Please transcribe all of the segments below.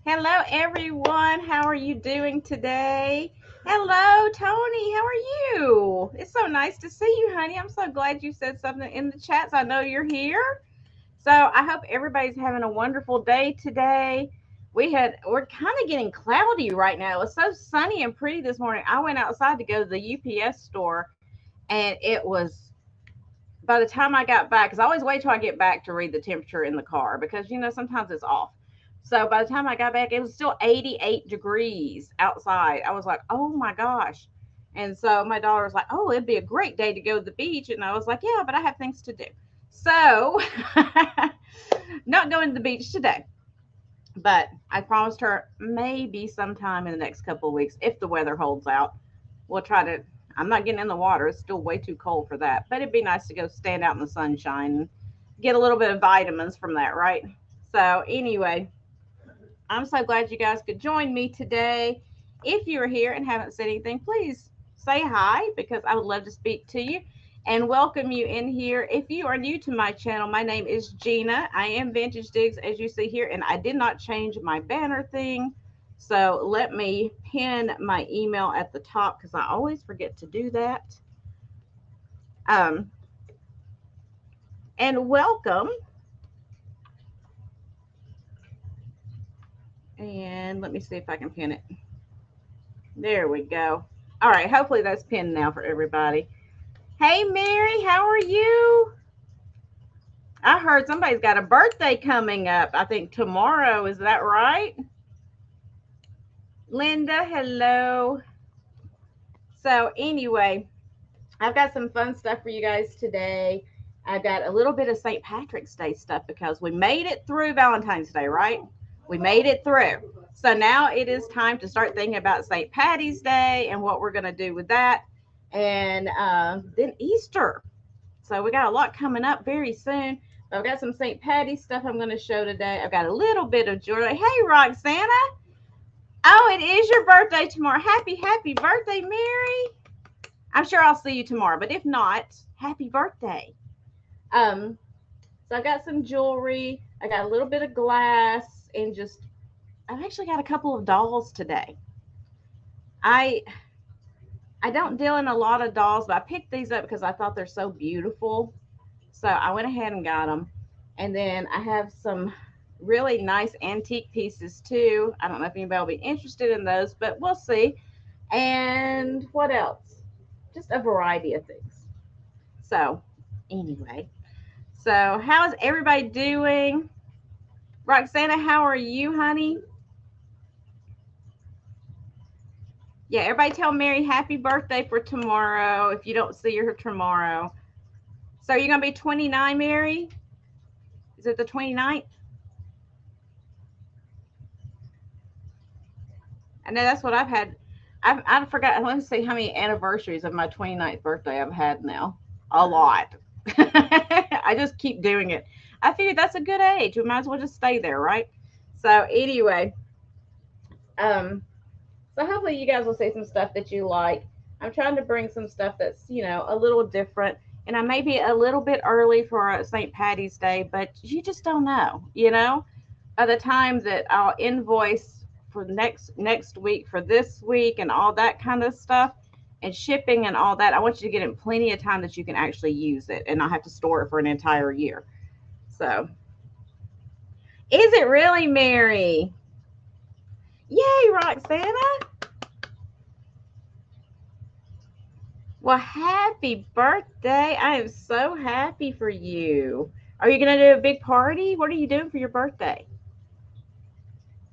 Hello, everyone. How are you doing today? Hello, Tony. How are you? It's so nice to see you, honey. I'm so glad you said something in the chats. I know you're here. So I hope everybody's having a wonderful day today. We're kind of getting cloudy right now. It was so sunny and pretty this morning. I went outside to go to the UPS store, and it was by the time I got back, because I always wait till I get back to read the temperature in the car because sometimes it's off. So by the time I got back, it was still 88 degrees outside. I was like, oh my gosh. And so my daughter was like, oh, it'd be a great day to go to the beach. And I was like, yeah, but I have things to do. So not going to the beach today. But I promised her maybe sometime in the next couple of weeks, if the weather holds out, we'll try to. I'm not getting in the water. It's still way too cold for that. But it'd be nice to go stand out in the sunshine and get a little bit of vitamins from that, right? So, anyway, I'm so glad you guys could join me today. If you're here and haven't said anything, please say hi because I would love to speak to you and welcome you in here. If you are new to my channel, my name is Gina. I am Vintage Digs, as you see here, and I did not change my banner thing. So let me pin my email at the top because I always forget to do that. Um, and welcome. And let me see if I can pin it. There we go. All right, hopefully that's pinned now for everybody. Hey, Mary, how are you? I heard somebody's got a birthday coming up. I think tomorrow. Is that right? Linda, hello. So, anyway, I've got some fun stuff for you guys today. I've got a little bit of St. Patrick's Day stuff because we made it through Valentine's Day, right? We made it through. So now it is time to start thinking about St. Patty's Day and what we're going to do with that. And then Easter. So we got a lot coming up very soon. But I've got some St. Patty's stuff I'm going to show today. I've got a little bit of jewelry. Hey, Roxana. Oh, it is your birthday tomorrow. Happy birthday, Mary. I'm sure I'll see you tomorrow. But if not, happy birthday. Um, so I got some jewelry. I got a little bit of glass and just I've actually got a couple of dolls today. I I don't deal in a lot of dolls, but I picked these up because I thought they're so beautiful. So I went ahead and got them. And then I have some really nice antique pieces too. I don't know if anybody will be interested in those, but we'll see. And what else? Just a variety of things. So, anyway. So, how's everybody doing? Roxana, how are you, honey? Yeah, everybody tell Mary happy birthday for tomorrow if you don't see her tomorrow. So, you're going to be 29, Mary? Is it the 29th? I know that's what I've had. I forgot. Let me see how many anniversaries of my 29th birthday I've had now. A lot. I just keep doing it. I figured that's a good age. We might as well just stay there, right? So anyway, um, so hopefully you guys will see some stuff that you like. I'm trying to bring some stuff that's a little different, and I may be a little bit early for St. Patty's Day, but you just don't know. By the time that I'll invoice for next week for this week and all that kind of stuff and shipping and all that, I want you to get in plenty of time that you can actually use it and not have to store it for an entire year. So, is it really, Mary? Yay, Roxana. Well, happy birthday. I am so happy for you. Are you going to do a big party? What are you doing for your birthday?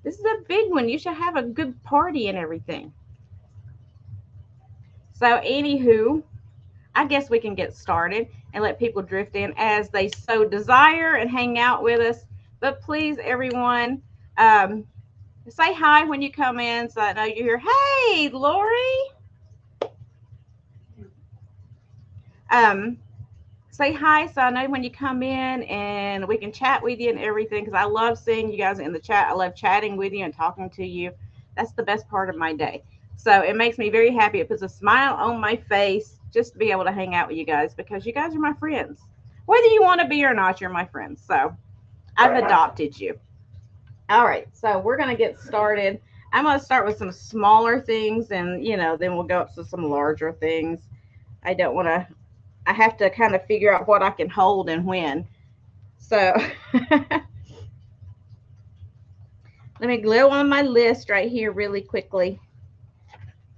This is a big one. You should have a good party and everything. So, anywho, I guess we can get started and let people drift in as they so desire and hang out with us. But please, everyone, say hi when you come in so I know you're here. Hey, Lori. Say hi so I know when you come in and we can chat with you and everything because I love seeing you guys in the chat. I love chatting with you and talking to you. That's the best part of my day. So it makes me very happy. It puts a smile on my face just to be able to hang out with you guys because you guys are my friends. Whether you want to be or not, you're my friends. So I've adopted you. All right, so we're going to get started. I'm going to start with some smaller things and, then we'll go up to some larger things. I don't want to, I have to kind of figure out what I can hold and when. So let me go on my list right here really quickly.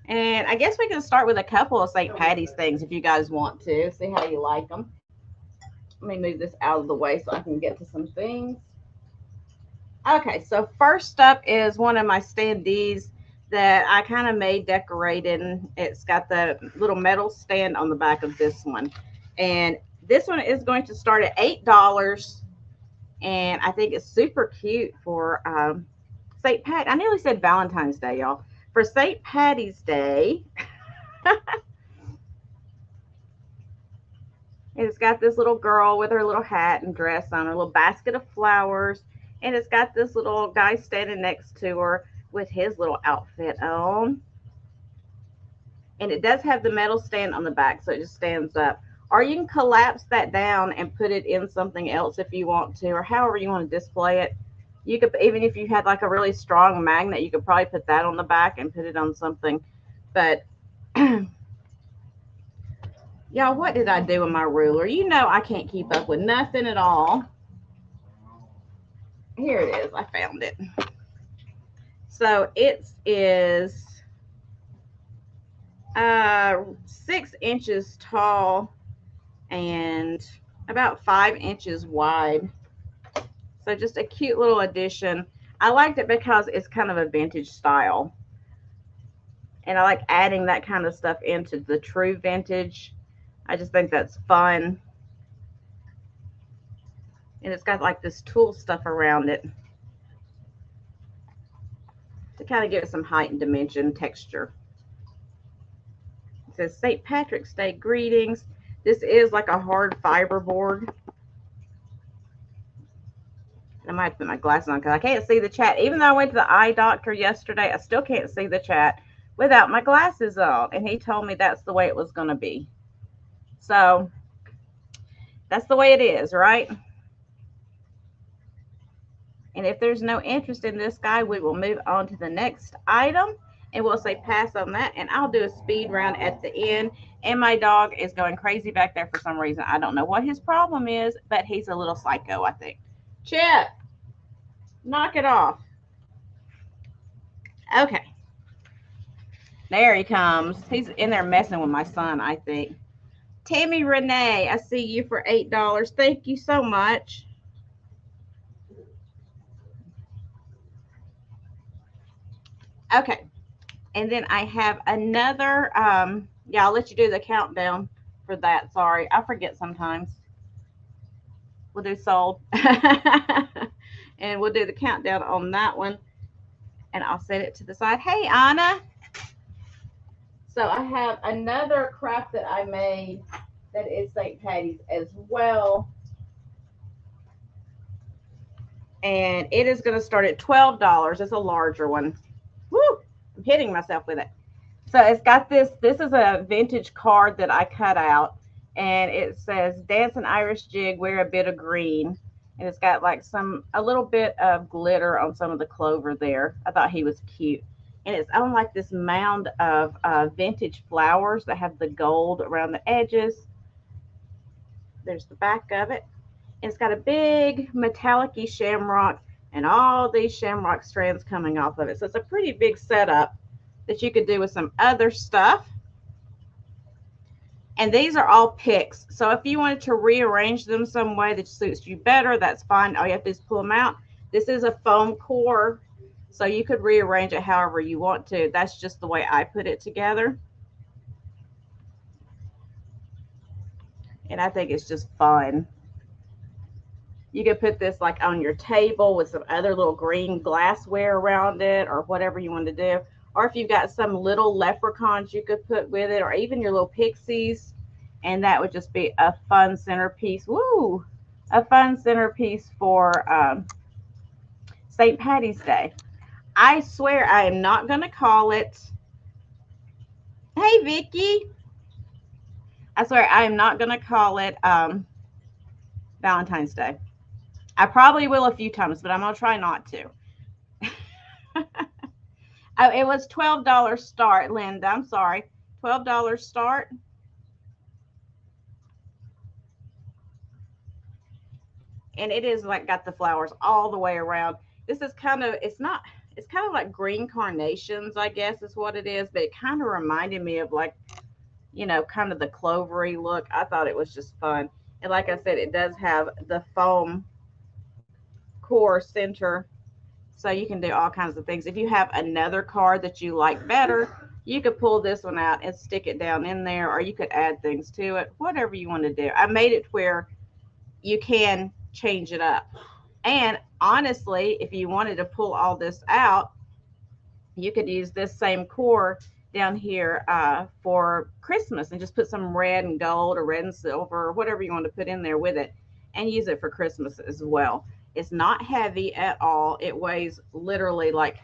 And I guess we can start with a couple of St. Patty's things if you guys want to. See how you like them. Let me move this out of the way so I can get to some things. Okay, so first up is one of my standees that I kind of made decorating. It's got the little metal stand on the back of this one. And this one is going to start at $8. And I think it's super cute for St. Pat. I nearly said Valentine's Day, y'all. For St. Patty's Day, it's got this little girl with her little hat and dress on, her little basket of flowers. And it's got this little guy standing next to her with his little outfit on. And it does have the metal stand on the back, so it just stands up. Or you can collapse that down and put it in something else if you want to, or however you want to display it. You could, even if you had like a really strong magnet, you could probably put that on the back and put it on something. But y'all, what did I do with my ruler? You know I can't keep up with nothing at all. Here it is. I found it. So it is 6 inches tall and about 5 inches wide. So just a cute little addition. I liked it because it's kind of a vintage style. And I like adding that kind of stuff into the true vintage. I just think that's fun. And it's got like this tulle stuff around it to kind of give it some height and dimension texture. It says St. Patrick's Day greetings. This is like a hard fiber board. I might put my glasses on because I can't see the chat. Even though I went to the eye doctor yesterday, I still can't see the chat without my glasses on. And he told me that's the way it was going to be. So that's the way it is, right? And if there's no interest in this guy, we will move on to the next item. And we'll say pass on that. And I'll do a speed round at the end. And my dog is going crazy back there for some reason. I don't know what his problem is, but he's a little psycho, I think. Chip, knock it off. Okay. There he comes. He's in there messing with my son, I think. Tammy Renee, I see you for $8. Thank you so much. Okay. And then I have another, yeah, I'll let you do the countdown for that. Sorry, I forget sometimes. We'll do sold. And we'll do the countdown on that one. And I'll set it to the side. Hey, Anna. So I have another craft that I made that is St. Patty's as well. And it is going to start at $12. It's a larger one. Woo! I'm hitting myself with it. So it's got this is a vintage card that I cut out. And it says, dance an Irish jig, wear a bit of green. And it's got like a little bit of glitter on some of the clover there. I thought he was cute. And it's on like this mound of vintage flowers that have the gold around the edges. There's the back of it. It's got a big metallic-y shamrock and all these shamrock strands coming off of it. So it's a pretty big setup that you could do with some other stuff. And these are all picks. So if you wanted to rearrange them some way that suits you better, that's fine. All you have to do is pull them out. This is a foam core, so you could rearrange it however you want to. That's just the way I put it together. And I think it's just fun. You could put this like on your table with some other little green glassware around it or whatever you want to do. Or if you've got some little leprechauns you could put with it, or even your little pixies, and that would just be a fun centerpiece. Woo! A fun centerpiece for St. Patty's Day. I swear I am not going to call it. Hey, Vicky. I swear I am not going to call it Valentine's Day. I probably will a few times, but I'm going to try not to. Oh, it was $12 start, Linda. I'm sorry. $12 start. And it is like got the flowers all the way around. This is kind of, it's not, it's kind of like green carnations, I guess is what it is, but it kind of reminded me of like, kind of the clovery look. I thought it was just fun. And like I said, it does have the foam core center, so you can do all kinds of things. If you have another card that you like better, you could pull this one out and stick it down in there, or you could add things to it, whatever you want to do. I made it where you can change it up. And honestly, if you wanted to pull all this out, you could use this same core down here for Christmas and just put some red and gold or red and silver or whatever you want to put in there with it and use it for Christmas as well. It's not heavy at all. It weighs literally like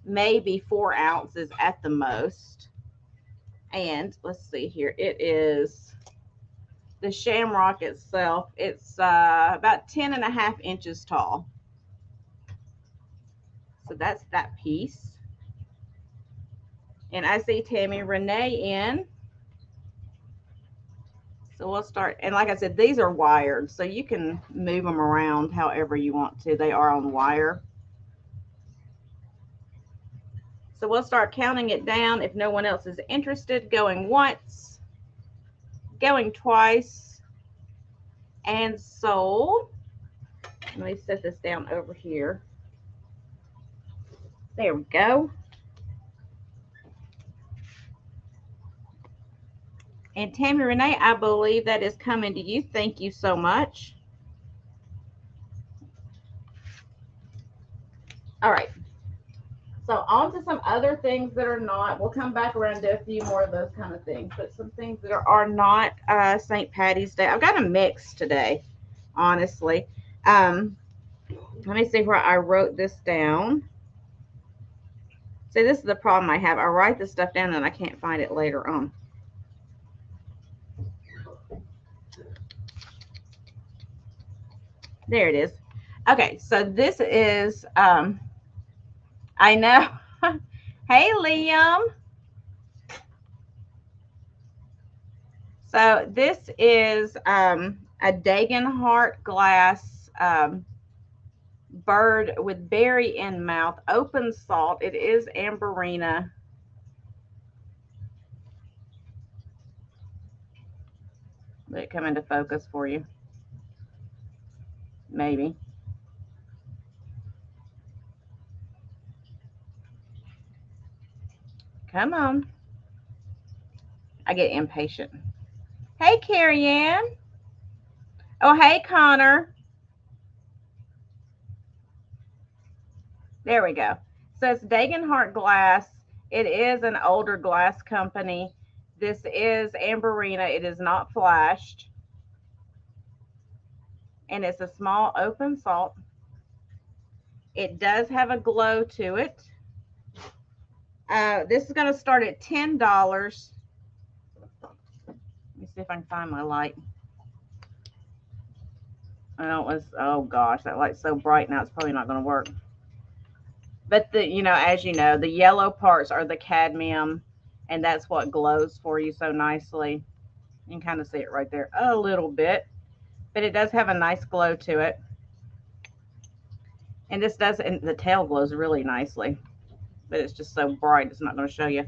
maybe 4 ounces at the most. And let's see here. It is the shamrock itself. It's about 10.5 inches tall. So that's that piece. And I see Tammy Renee in. So we'll start. And like I said, these are wired, so you can move them around however you want to. They are on wire. So we'll start counting it down if no one else is interested. Going once, going twice, and sold. Let me set this down over here. There we go. And Tammy Renee, I believe that is coming to you. Thank you so much. All right. So on to some other things that are not. We'll come back around to a few more of those kind of things. But some things that are not St. Patty's Day. I've got a mix today, honestly. Let me see where I wrote this down. See, this is the problem I have. I write this stuff down and I can't find it later on. There it is. Okay, so this is, I know. Hey, Liam. So this is a Dagenhart glass bird with berry in mouth, open salt. It is Amberina. Let it come into focus for you. Maybe. Come on. I get impatient. Hey, Carrie Ann. Oh, hey, Connor. There we go. So it's Dagenhart glass. It is an older glass company. This is Amberina. It is not flashed. And it's a small open salt. It does have a glow to it. This is going to start at $10. Let me see if I can find my light. Oh gosh, that light's so bright now, it's probably not going to work. But as you know, the yellow parts are the cadmium, and that's what glows for you so nicely. You can kind of see it right there a little bit, but it does have a nice glow to it. And this does, and the tail glows really nicely, but it's just so bright, it's not going to show you.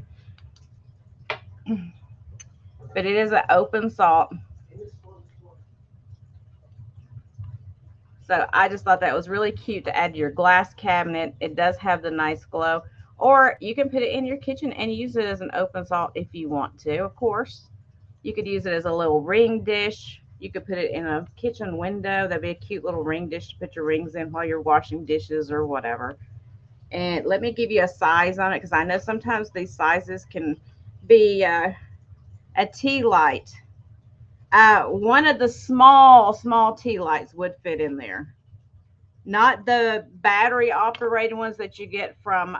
But it is an open salt. So I just thought that was really cute to add to your glass cabinet. It does have the nice glow. Or you can put it in your kitchen and use it as an open salt if you want to, of course. You could use it as a little ring dish. You could put it in a kitchen window. That'd be a cute little ring dish to put your rings in while you're washing dishes or whatever. And let me give you a size on it, because I know sometimes these sizes can be a tea light. One of the small tea lights would fit in there. Not the battery operated ones that you get from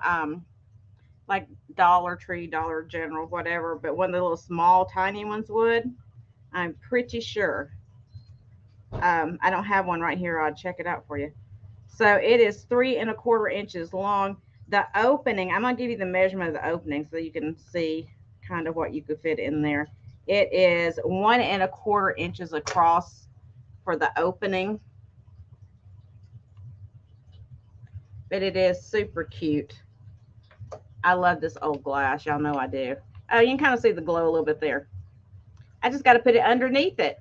like Dollar Tree, Dollar General, whatever, but one of the little small tiny ones would. I'm pretty sure. I don't have one right here. I'll check it out for you. So it is 3 1/4 inches long. The opening, I'm going to give you the measurement of the opening so you can see kind of what you could fit in there. It is 1¼ inches across for the opening, but it is super cute. I love this old glass. Y'all know I do. Oh, you can kind of see the glow a little bit there. I just got to put it underneath it.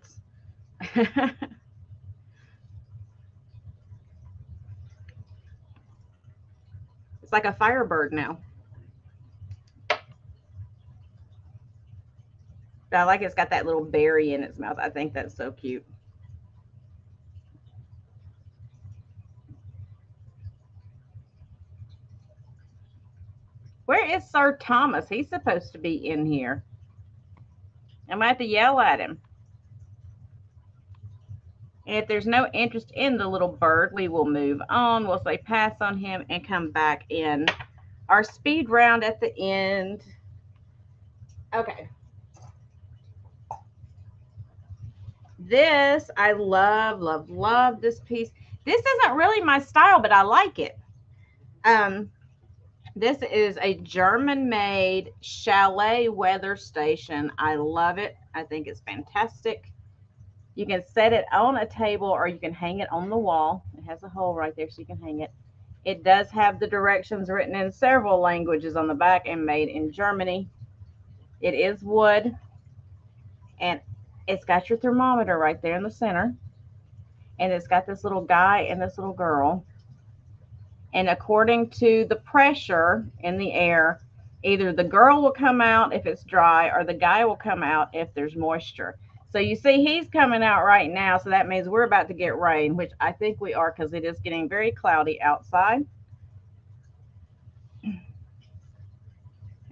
It's like a firebird now. But I like it's got that little berry in its mouth. I think that's so cute. Where is Sir Thomas? He's supposed to be in here. I'm going to have to yell at him. And if there's no interest in the little bird, we will move on. We'll say pass on him and come back in our speed round at the end. Okay. This, I love, love, love this piece. This isn't really my style, but I like it. This is a German-made Chalet weather station. I love it. I think it's fantastic. You can set it on a table or you can hang it on the wall. It has a hole right there so you can hang it. It does have the directions written in several languages on the back and made in Germany. It is wood, and it's got your thermometer right there in the center. And it's got this little guy and this little girl. And according to the pressure in the air, either the girl will come out if it's dry or the guy will come out if there's moisture. So you see he's coming out right now, so that means we're about to get rain, which I think we are because it is getting very cloudy outside.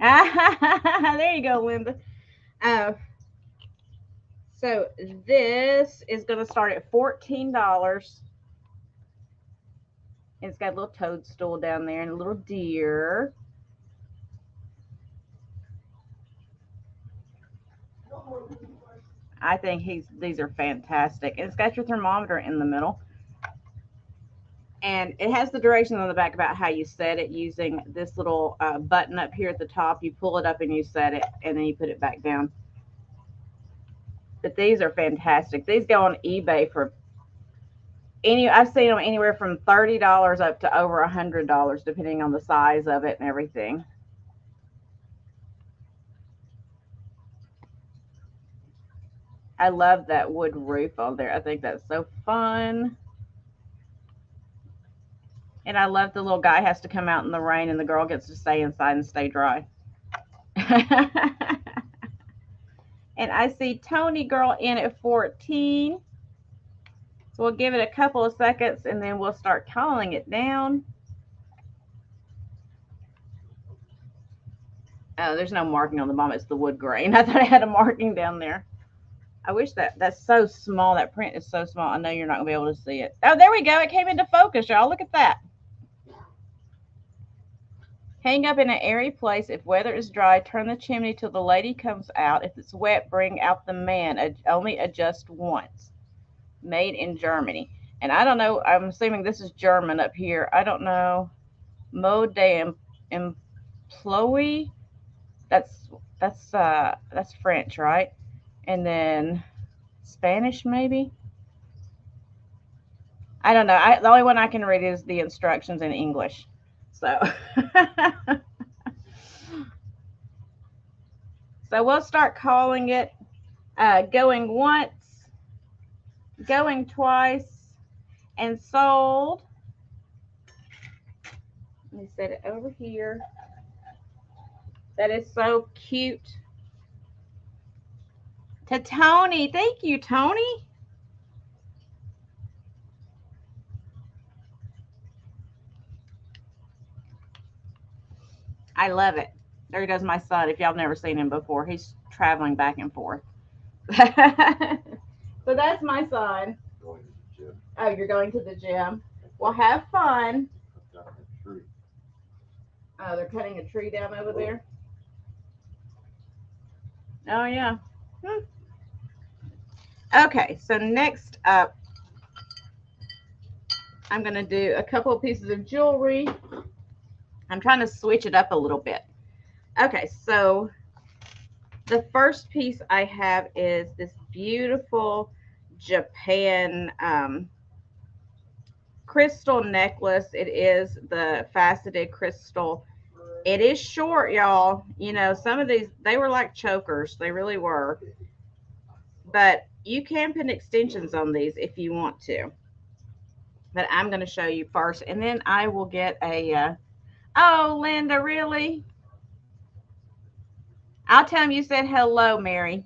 There you go, Linda. So this is going to start at $14. It's got a little toadstool down there and a little deer. I think these are fantastic. And it's got your thermometer in the middle. And it has the directions on the back about how you set it using this little button up here at the top. You pull it up and you set it, and then you put it back down. But these are fantastic. These go on eBay for I've seen them anywhere from $30 up to over $100, depending on the size of it and everything. I love that wood roof on there. I think that's so fun. And I love the little guy has to come out in the rain and the girl gets to stay inside and stay dry. And I see Tony girl in at 14. So we'll give it a couple of seconds and then we'll start calling it down. Oh, there's no marking on the bottom. It's the wood grain. I thought I had a marking down there. I wish that's so small. That print is so small. I know you're not going to be able to see it. Oh, there we go. It came into focus, y'all. Look at that. Hang up in an airy place. If weather is dry, turn the chimney till the lady comes out. If it's wet, bring out the man. Only adjust once. Made in Germany. And I don't know. I'm assuming this is German up here. I don't know. Mode de employee. That's French, right? And then Spanish, maybe. I don't know. The only one I can read is the instructions in English. So, so we'll start calling it going once, going twice, and sold. Let me set it over here. That is so cute. To Tony. Thank you, Tony. I love it. There goes my son. If y'all have never seen him before, he's traveling back and forth. So that's my son. Oh, you're going to the gym? Well, have fun. Oh, they're cutting a tree down over there? Oh, yeah. Okay, so next up, I'm going to do a couple of pieces of jewelry. I'm trying to switch it up a little bit. Okay, so the first piece I have is this beautiful Japan crystal necklace. It is the faceted crystal. It is short, y'all. You know, some of these, they were like chokers. They really were. But you can put extensions on these if you want to. But I'm going to show you first. And then I will get a, oh, Linda, really? I'll tell them you said hello, Mary.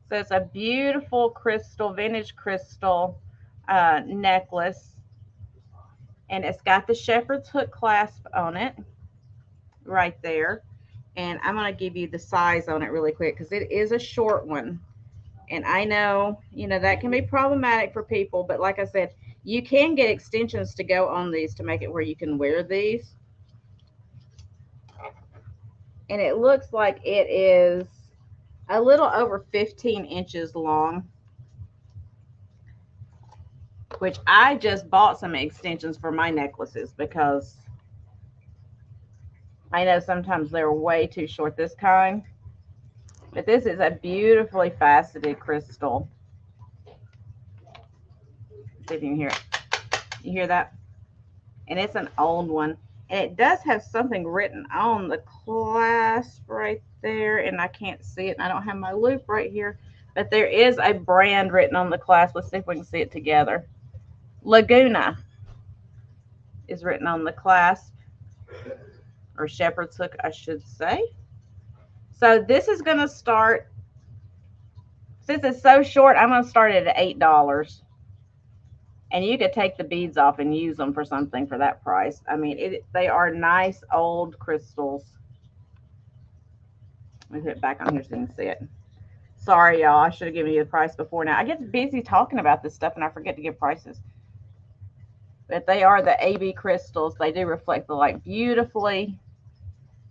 So it's a beautiful crystal, vintage crystal necklace. And it's got the shepherd's hook clasp on it right there. And I'm going to give you the size on it really quick because it is a short one. And I know, you know, that can be problematic for people. But like I said, you can get extensions to go on these to make it where you can wear these. And it looks like it is a little over 15 inches long, which I just bought some extensions for my necklaces because I know sometimes they're way too short, this kind. But this is a beautifully faceted crystal. See if you can hear it. You hear that? And it's an old one. And it does have something written on the clasp right there. And I can't see it. And I don't have my loop right here. But there is a brand written on the clasp. Let's see if we can see it together. Laguna is written on the clasp. Or shepherd's hook, I should say. So this is going to start, since it's so short, I'm going to start it at $8. And you could take the beads off and use them for something for that price. I mean, they are nice old crystals. Let me put it back on here so you can see it. Sorry, y'all. I should have given you the price before now. I get busy talking about this stuff and I forget to give prices. But they are the AB crystals. They do reflect the light beautifully.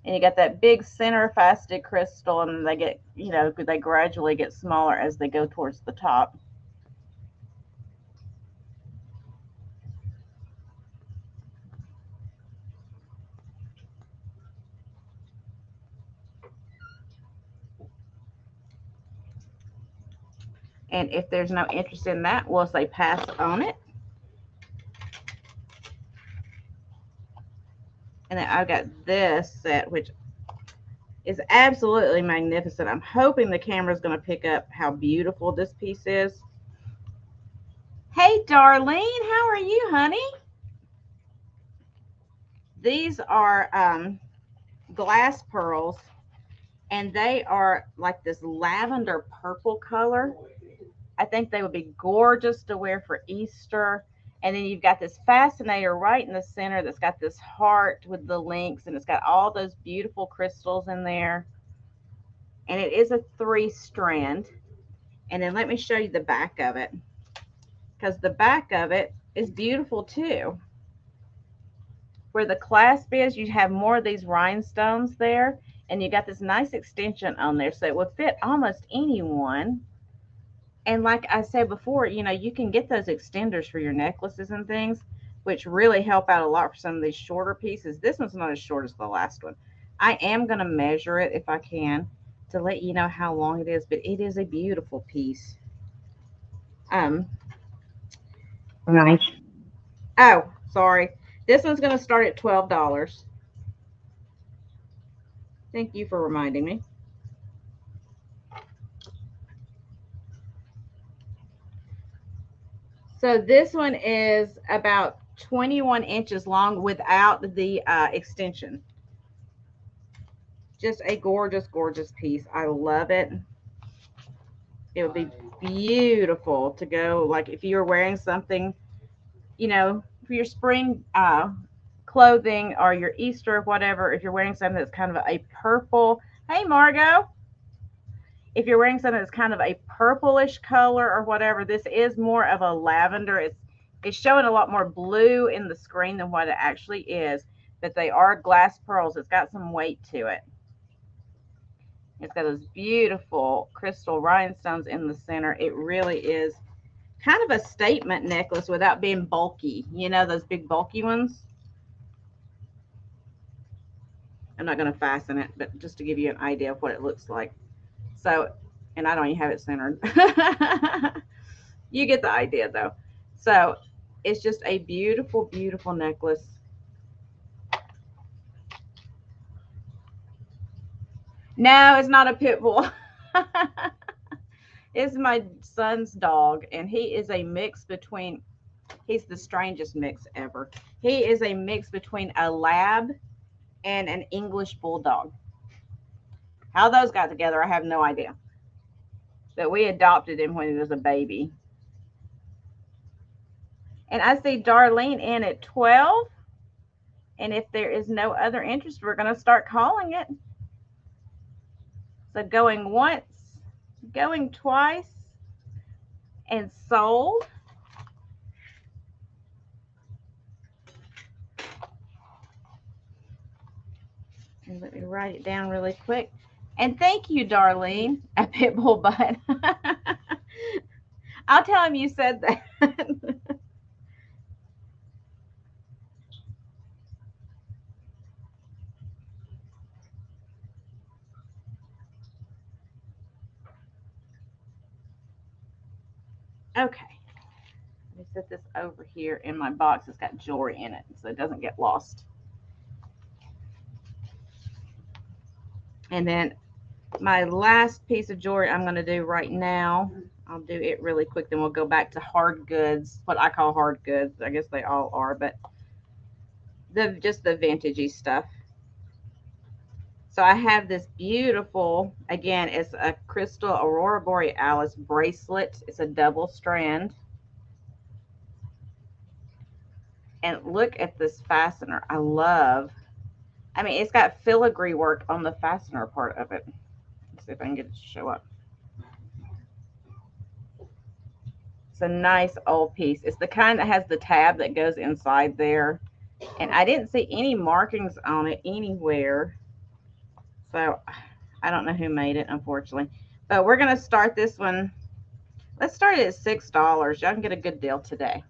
And you got that big center faceted crystal, and they get, you know, they gradually get smaller as they go towards the top. And if there's no interest in that, we'll say pass on it. And then I've got this set, which is absolutely magnificent. I'm hoping the camera is going to pick up how beautiful this piece is. Hey, Darlene, how are you, honey? These are glass pearls, and they are like this lavender purple color. I think they would be gorgeous to wear for Easter. And then you've got this fascinator right in the center that's got this heart with the links, and it's got all those beautiful crystals in there. And it is a 3-strand. And then let me show you the back of it, because the back of it is beautiful too. Where the clasp is, you have more of these rhinestones there, and you got this nice extension on there, so it would fit almost anyone. And like I said before, you know, you can get those extenders for your necklaces and things, which really help out a lot for some of these shorter pieces. This one's not as short as the last one. I am going to measure it if I can to let you know how long it is, but it is a beautiful piece. Nice. Oh, sorry. This one's going to start at $12. Thank you for reminding me. So this one is about 21 inches long without the extension. Just a gorgeous, gorgeous piece. I love it. It would be beautiful to go, like if you were wearing something, you know, for your spring clothing or your Easter or whatever. If you're wearing something that's kind of a purple, hey Margot, if you're wearing something that's kind of a purplish color or whatever, this is more of a lavender. It's showing a lot more blue in the screen than what it actually is, but they are glass pearls. It's got some weight to it. It's got those beautiful crystal rhinestones in the center. It really is kind of a statement necklace without being bulky. You know, those big bulky ones. I'm not going to fasten it, but just to give you an idea of what it looks like. So, and I don't even have it centered. You get the idea though. So it's just a beautiful, beautiful necklace. No, it's not a pit bull. It's my son's dog, and he is a mix between, he's the strangest mix ever. He is a mix between a lab and an English bulldog. How those got together, I have no idea. But we adopted him when he was a baby. And I see Darlene in at 12. And if there is no other interest, we're going to start calling it. So going once, going twice, and sold. And let me write it down really quick. And thank you, Darlene, at Pitbull Butt. I'll tell him you said that. Okay. Let me set this over here in my box. It's got jewelry in it, so it doesn't get lost. And then my last piece of jewelry I'm going to do right now, I'll do it really quick, then we'll go back to hard goods, what I call hard goods. I guess they all are, but just the vintagey stuff. So I have this beautiful, again, it's a crystal Aurora Borealis bracelet. It's a double strand. And look at this fastener. I mean, it's got filigree work on the fastener part of it. Let's see if I can get it to show up. It's a nice old piece. It's the kind that has the tab that goes inside there. And I didn't see any markings on it anywhere. So I don't know who made it, unfortunately. But we're going to start this one. Let's start it at $6. Y'all can get a good deal today.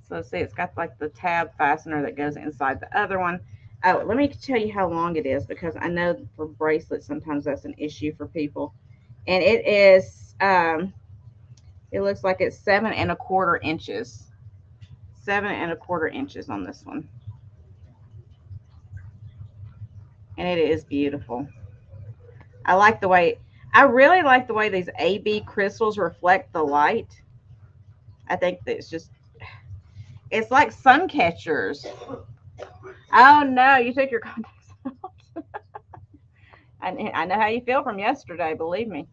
So see, it's got like the tab fastener that goes inside the other one. Oh, let me tell you how long it is, because I know for bracelets, sometimes that's an issue for people. And it is, it looks like it's 7 1/4 inches. 7 1/4 inches on this one. And it is beautiful. I like the way, I really like the way these AB crystals reflect the light. I think that it's like sun catchers. Oh no, you took your contacts out. I know how you feel from yesterday, believe me.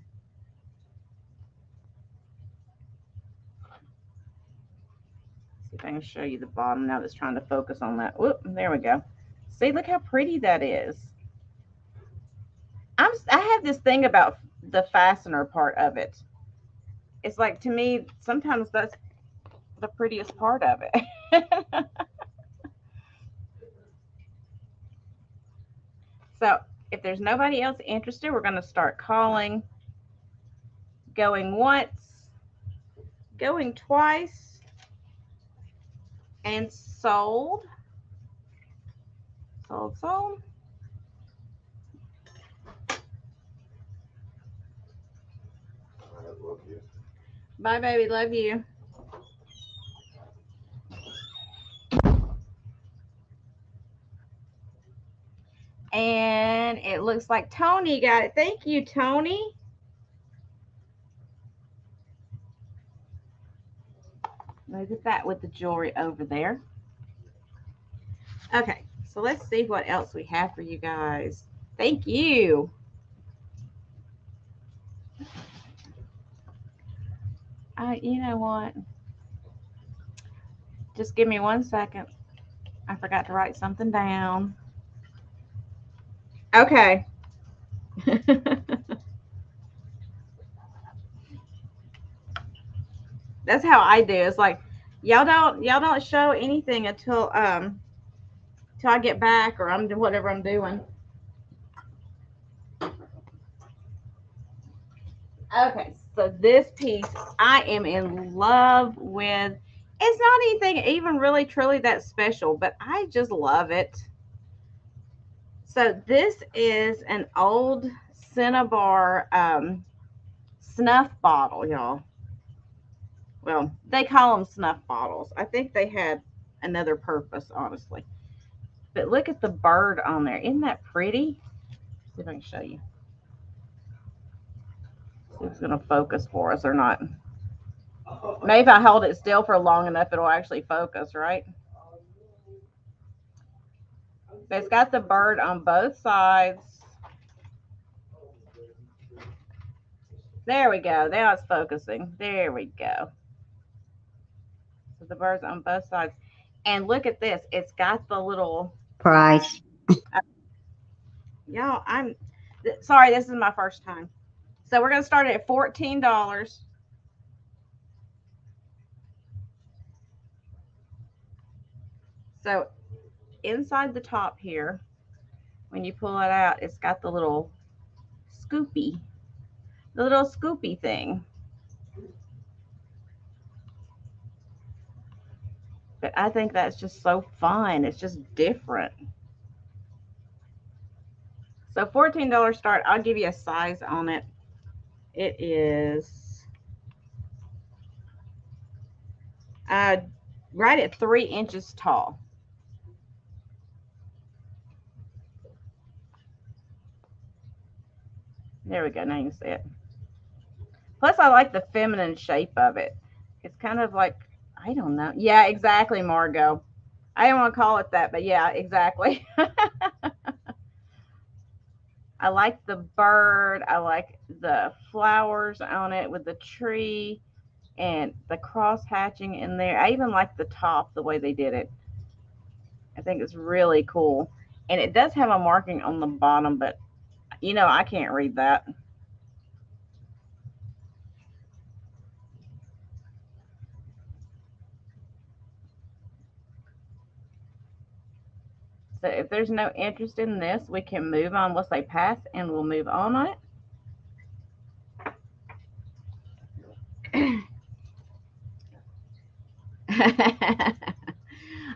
See if I can show you the bottom now that's trying to focus on that. Whoop, there we go. See, look how pretty that is. I have this thing about the fastener part of it. It's like, to me, sometimes that's the prettiest part of it. So if there's nobody else interested, we're going to start calling. Going once, going twice, and sold. Sold, sold. Bye, baby. Love you. And it looks like Tony got it. Thank you, Tony. Look at that with the jewelry over there. Okay, so let's see what else we have for you guys. Thank you. You know what? Just give me 1 second. I forgot to write something down. Okay. That's how I do. It's like y'all don't show anything until I get back, or I'm doing whatever I'm doing. Okay, so this piece I am in love with. It's not anything even really truly that special, but I just love it. So this is an old Cinnabar snuff bottle, y'all. Well, they call them snuff bottles. I think they had another purpose, honestly. But look at the bird on there. Isn't that pretty? See if I can show you. See if it's going to focus for us or not. Maybe if I hold it still for long enough, it'll actually focus, right? But it's got the bird on both sides. There we go. Now it's focusing. There we go. So the bird's on both sides. And look at this. It's got the little price. Y'all, I'm sorry, this is my first time. So we're going to start at $14. So inside the top here, when you pull it out, it's got the little scoopy thing. But I think that's just so fun. It's just different. So $14 start. I'll give you a size on it. It is right at 3 inches tall. There we go. Now you can see it. Plus, I like the feminine shape of it. It's kind of like, I don't know. Yeah, exactly, Margot. I don't want to call it that, but yeah, exactly. I like the bird. I like the flowers on it with the tree and the cross hatching in there. I even like the top, the way they did it. I think it's really cool. And it does have a marking on the bottom, but I can't read that. So if there's no interest in this, we can move on. We'll say pass and we'll move on it.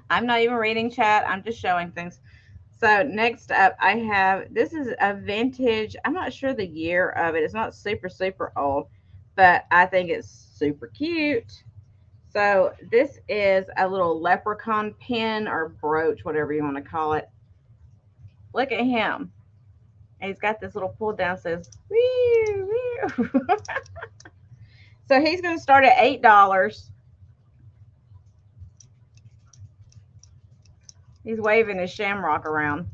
I'm not even reading chat. I'm just showing things. So next up, I have, this is a vintage. I'm not sure the year of it. It's not super, super old, but I think it's super cute. So this is a little leprechaun pin or brooch, whatever you want to call it. Look at him. And he's got this little pull down, says, wee, wee. So he's going to start at $8. He's waving his shamrock around.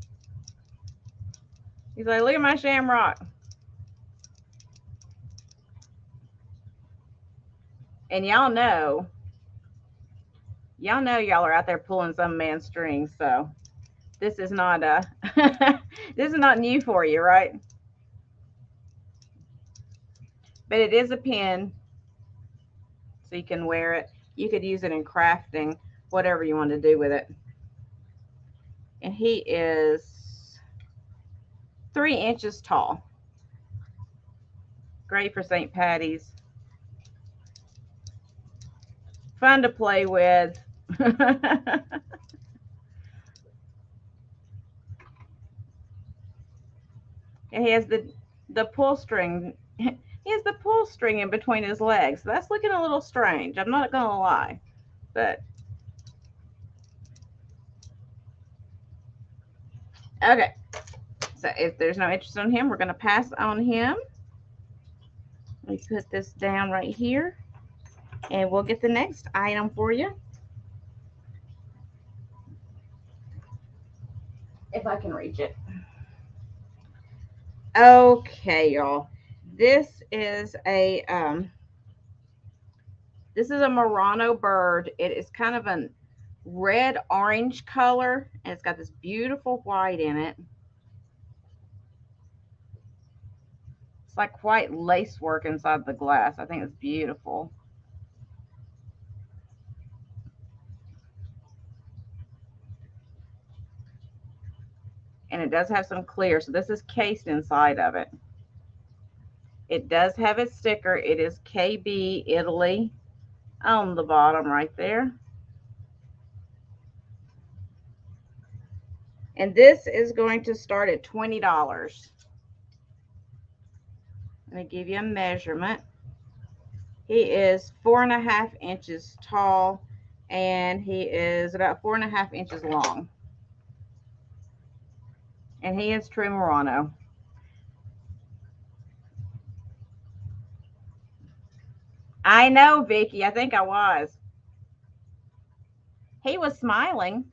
He's like, look at my shamrock. And y'all know y'all are out there pulling some man's strings, so this is not this is not new for you, right? But it is a pin, so you can wear it. You could use it in crafting, whatever you want to do with it. And he is 3 inches tall. Great for St. Patty's. Fun to play with. And he has the pull string. He has the pull string in between his legs. That's looking a little strange. I'm not gonna lie, but okay. So if there's no interest in him, we're gonna pass on him. Let me put this down right here, and we'll get the next item for you. If I can reach it. Okay, y'all. This is a Murano bird. It is kind of a red orange color, and it's got this beautiful white in it. It's like white lace work inside the glass. I think it's beautiful. And it does have some clear, so this is cased inside of it. It does have its sticker. It is KB Italy on the bottom right there. And this is going to start at $20. Let me give you a measurement. He is 4.5 inches tall, and he is about 4.5 inches long. And he is true Murano. I know, Vicky. I think I was. He was smiling.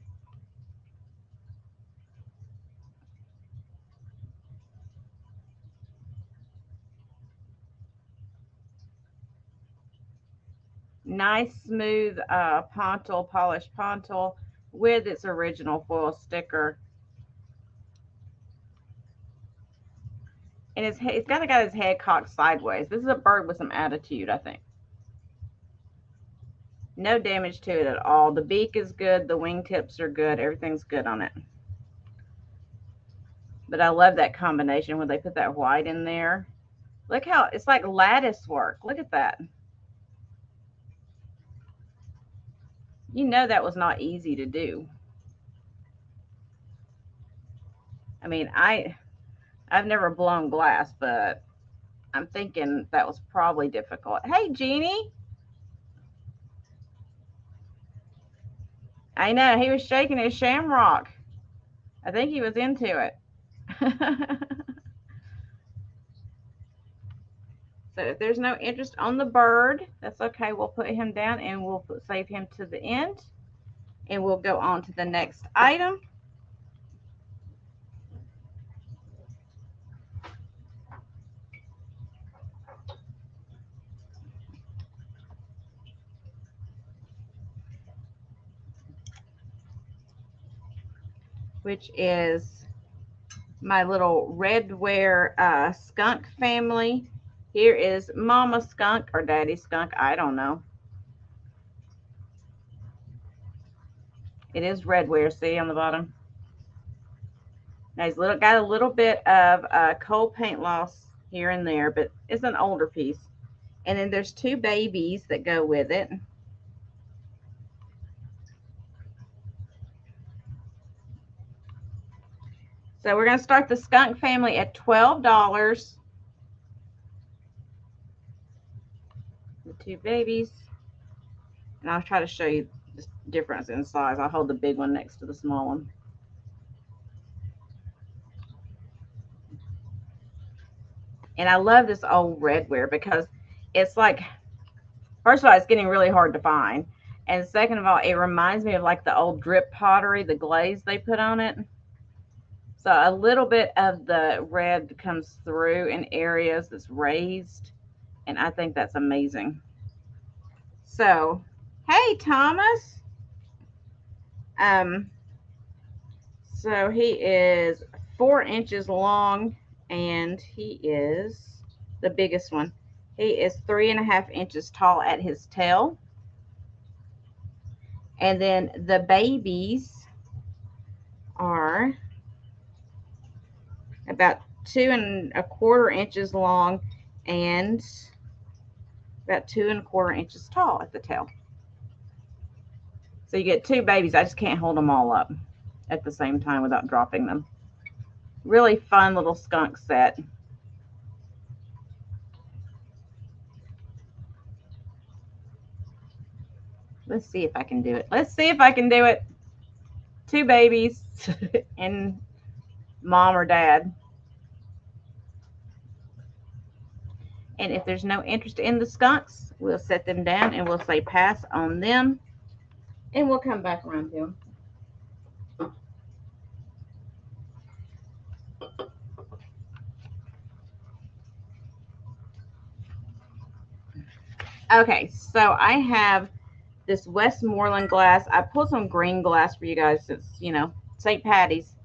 Nice, smooth pontil, polished pontil with its original foil sticker. And he's kind of got his head cocked sideways. This is a bird with some attitude, I think. No damage to it at all. The beak is good. The wingtips are good. Everything's good on it. But I love that combination when they put that white in there. Look how it's like lattice work. Look at that. You know that was not easy to do. I mean, I've never blown glass, but I'm thinking that was probably difficult. Hey, Jeannie. I know, he was shaking his shamrock. I think he was into it. So if there's no interest on the bird, that's okay. We'll put him down and we'll save him to the end. And we'll go on to the next item. Which is my little redware skunk family. Here is Mama Skunk or Daddy Skunk. I don't know. It is redware. See on the bottom. Now he's got a little bit of cold paint loss here and there, but it's an older piece. And then there's two babies that go with it. So we're going to start the skunk family at $12. The two babies. And I'll try to show you the difference in size. I'll hold the big one next to the small one. And I love this old redware because it's like, first of all, it's getting really hard to find. And second of all, it reminds me of like the old drip pottery, the glaze they put on it. So a little bit of the red comes through in areas that's raised. And I think that's amazing. So, hey, Thomas. So he is 4 inches long, and he is the biggest one. He is 3.5 inches tall at his tail. And then the babies are about 2.25 inches long and about 2.25 inches tall at the tail. So you get two babies. I just can't hold them all up at the same time without dropping them. Really fun little skunk set. Let's see if I can do it. Let's see if I can do it. Two babies and mom or dad. And if there's no interest in the skunks, we'll set them down and we'll say pass on them. And we'll come back around to them. Okay, so I have this Westmoreland glass. I pulled some green glass for you guys since, you know, St. Patty's.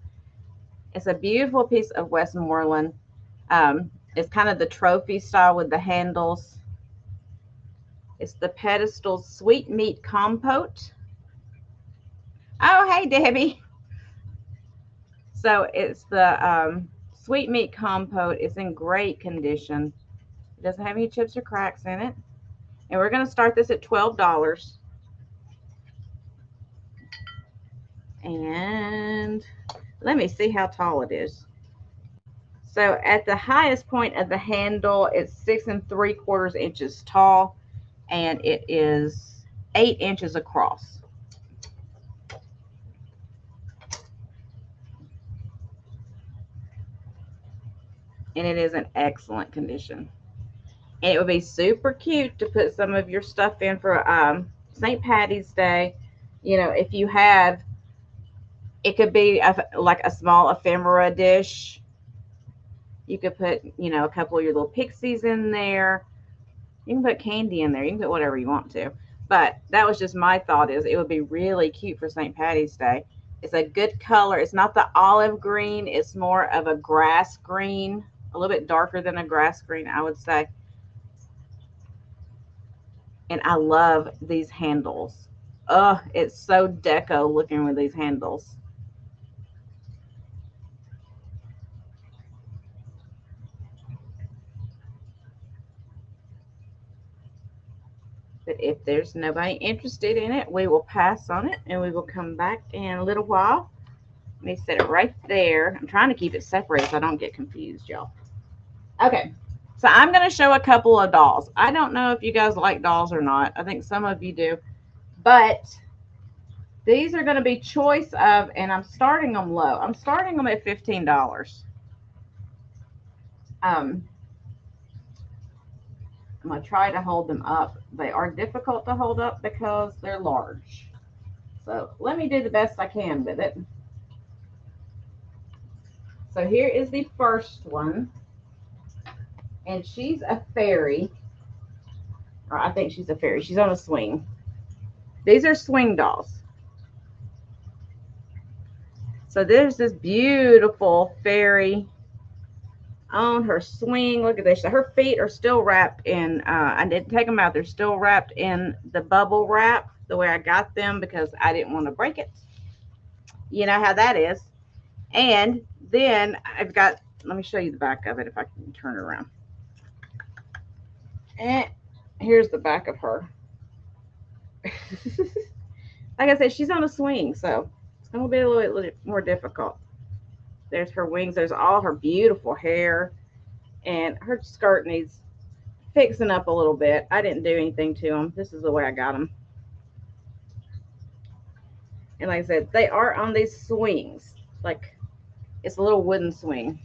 It's a beautiful piece of Westmoreland. It's kind of the trophy style with the handles. It's the pedestal sweet meat compote. Oh, hey, Debbie. So it's the sweet meat compote. It's in great condition. It doesn't have any chips or cracks in it. And we're going to start this at $12. And Let me see how tall it is. So at the highest point of the handle, it's 6 3/4 inches tall, and it is 8 inches across. And it is in excellent condition. And it would be super cute to put some of your stuff in for St. Patty's Day. You know, if you have, it could be like a small ephemera dish. You could put, you know, a couple of your little pixies in there. You can put candy in there. You can put whatever you want to. But that was just my thought, is it would be really cute for St. Patty's Day. It's a good color. It's not the olive green. It's more of a grass green, a little bit darker than a grass green, I would say. And I love these handles. Oh, it's so deco looking with these handles. But if there's nobody interested in it, we will pass on it and we will come back in a little while. Let me set it right there. I'm trying to keep it separated so I don't get confused, y'all. Okay, so I'm going to show a couple of dolls. I don't know if you guys like dolls or not. I think some of you do. But these are going to be choice of, and I'm starting them low. I'm starting them at $15. I'm going to try to hold them up. They are difficult to hold up because they're large. So let me do the best I can with it. So here is the first one. And she's a fairy. Or I think she's a fairy. She's on a swing. These are swing dolls. So there's this beautiful fairy on her swing. Look at this. Her feet are still wrapped in, I didn't take them out. They're still wrapped in the bubble wrap the way I got them because I didn't want to break it. You know how that is. And then I've got, let me show you the back of it if I can turn it around. And here's the back of her. Like I said, she's on a swing, so it's going to be a little bit more difficult. There's her wings. There's all her beautiful hair. And her skirt needs fixing up a little bit. I didn't do anything to them. This is the way I got them. And like I said, they are on these swings. Like, it's a little wooden swing.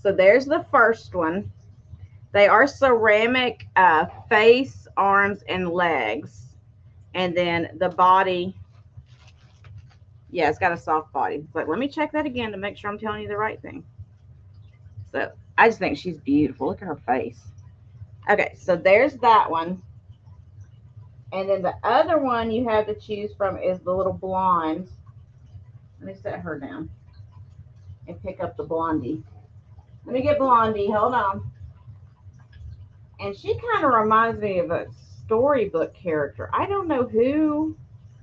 So there's the first one. They are ceramic face, arms, and legs. And then the body, yeah, it's got a soft body. But let me check that again to make sure I'm telling you the right thing. So I just think she's beautiful. Look at her face. Okay, so there's that one. And then the other one you have to choose from is the little blonde. Let me set her down and pick up the blondie. Let me get Blondie. Hold on. And she kind of reminds me of a storybook character. I don't know who,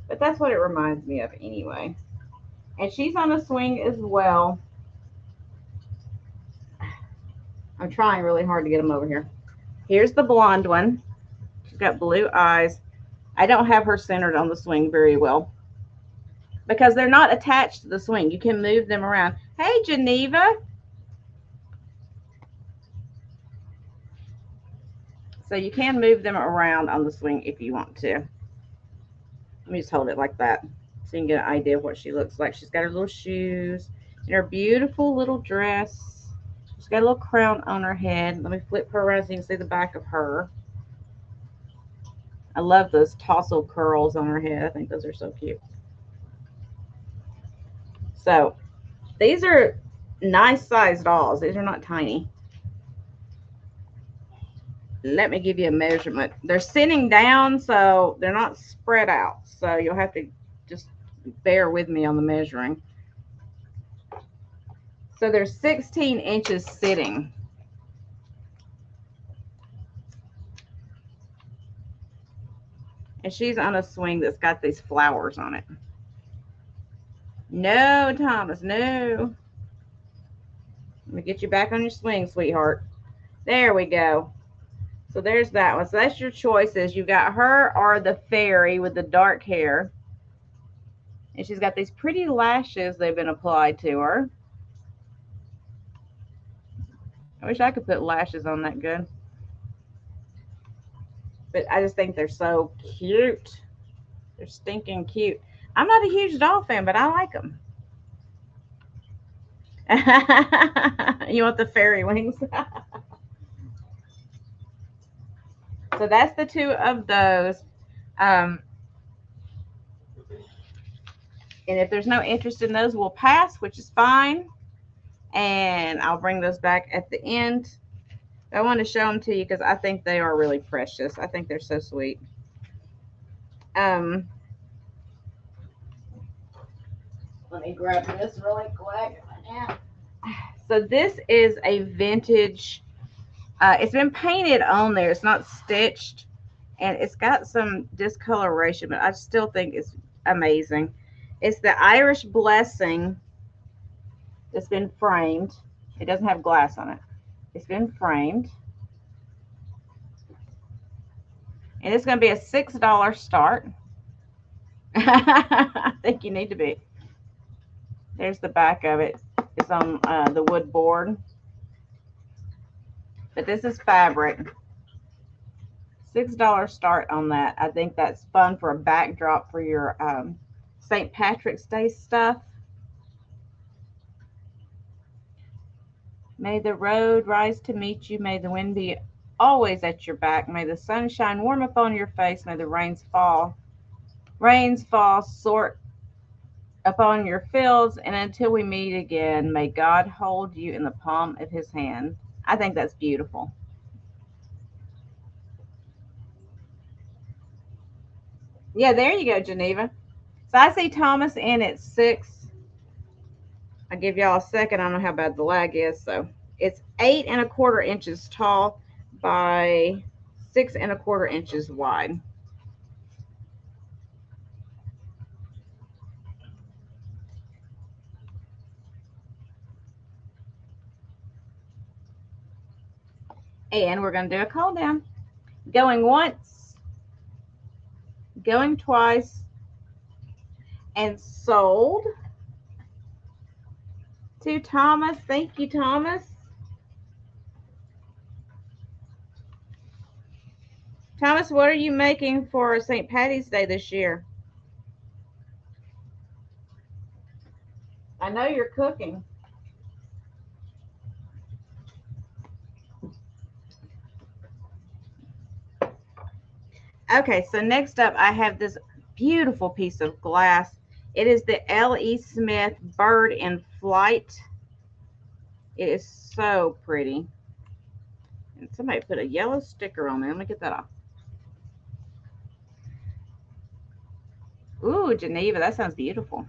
but that's what it reminds me of anyway. And she's on a swing as well. I'm trying really hard to get them over here. Here's the blonde one. She's got blue eyes. I don't have her centered on the swing very well because they're not attached to the swing. You can move them around. Hey, Geneva. So you can move them around on the swing if you want to. Let me just hold it like that so you can get an idea of what she looks like. She's got her little shoes and her beautiful little dress. She's got a little crown on her head. Let me flip her around so you can see the back of her. I love those tassel curls on her head. I think those are so cute. So these are nice sized dolls. These are not tiny. Let me give you a measurement. They're sitting down, so they're not spread out. So you'll have to just bear with me on the measuring. So they're 16 inches sitting. And she's on a swing that's got these flowers on it. No, Thomas, no. Let me get you back on your swing, sweetheart. There we go. So there's that one. So that's your choices. You got her or the fairy with the dark hair. And she's got these pretty lashes they've been applied to her. I wish I could put lashes on that good. But I just think they're so cute. They're stinking cute. I'm not a huge doll fan, but I like them. You want the fairy wings? So that's the two of those. Um, and if there's no interest in those, we'll pass, which is fine. And I'll bring those back at the end. I want to show them to you because I think they are really precious. I think they're so sweet. Let me grab this really quick. So this is a vintage. It's been painted on there. It's not stitched, and it's got some discoloration, but I still think it's amazing. It's the Irish Blessing that's been framed. It doesn't have glass on it. It's been framed. And it's going to be a $6 start. I think you need to be. There's the back of it. It's on the wood board. But this is fabric. $6 start on that. I think that's fun for a backdrop for your St. Patrick's Day stuff. May the road rise to meet you. May the wind be always at your back. May the sun shine warm upon your face. May the rains fall sort upon your fields. And until we meet again, may God hold you in the palm of his hand. I think that's beautiful. Yeah, there you go, Geneva. So I see Thomas in at 6. I'll give y'all a second. I don't know how bad the lag is. So it's 8¼ inches tall by 6¼ inches wide. And we're going to do a call down. Going once, going twice, and sold to Thomas. Thank you, Thomas. Thomas, what are you making for St. Patty's Day this year? I know you're cooking. Okay, so next up, I have this beautiful piece of glass. It is the L.E. Smith Bird in Flight. It is so pretty. And somebody put a yellow sticker on there. Let me get that off. Ooh, Geneva, that sounds beautiful.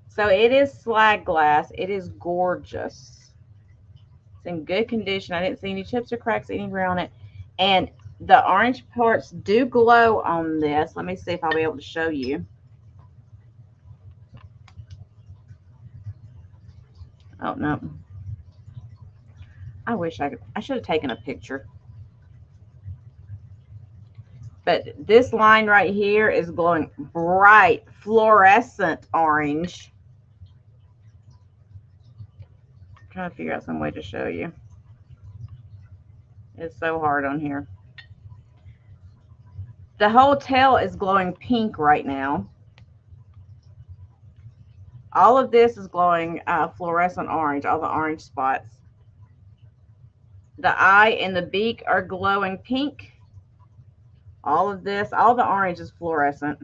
So it is slag glass. It is gorgeous. It's in good condition. I didn't see any chips or cracks anywhere on it. And the orange parts do glow on this. Let me see if I'll be able to show you. Oh, no. I wish I should have taken a picture. But this line right here is glowing bright, fluorescent orange. I'm trying to figure out some way to show you. It's so hard on here. The whole tail is glowing pink right now. All of this is glowing fluorescent orange, all the orange spots. The eye and the beak are glowing pink. All of this, all the orange is fluorescent.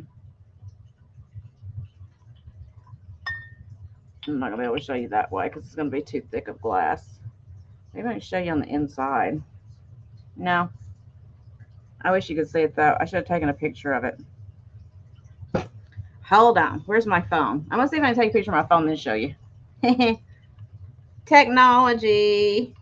I'm not going to be able to show you that way because it's going to be too thick of glass. Maybe I can show you on the inside. No. I wish you could see it though. I should have taken a picture of it. Hold on. Where's my phone? I'm going to see if I can take a picture of my phone and then show you. Technology.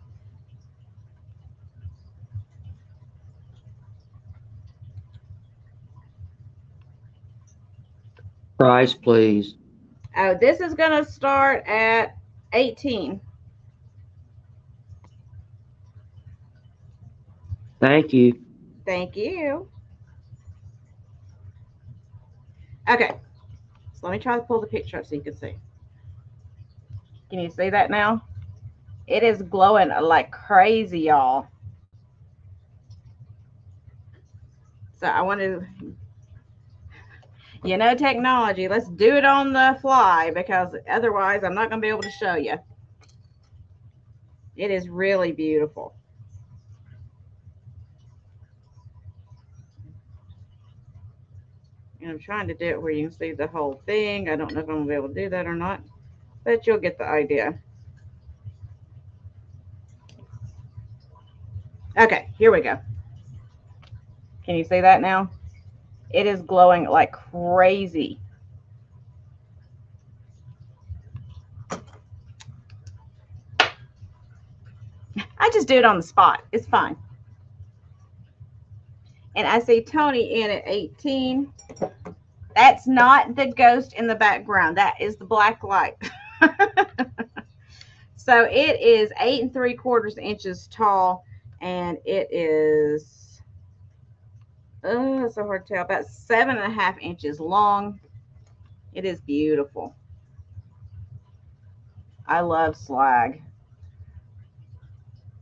Price, please. Oh, this is going to start at 18. Thank you. Thank you. Okay. So let me try to pull the picture up so you can see. Can you see that now? It is glowing like crazy, y'all. So I want to, technology. Let's do it on the fly because otherwise I'm not going to be able to show you. It is really beautiful. And I'm trying to do it where you can see the whole thing. I don't know if I'm going to be able to do that or not, but you'll get the idea. Okay, here we go. Can you see that now? It is glowing like crazy. I just do it on the spot. It's fine. And I see Tony in at 18. That's not the ghost in the background. That is the black light. So it is 8 3/4 inches tall, and it is, it's so hard to tell, about 7.5 inches long. It is beautiful. I love slag.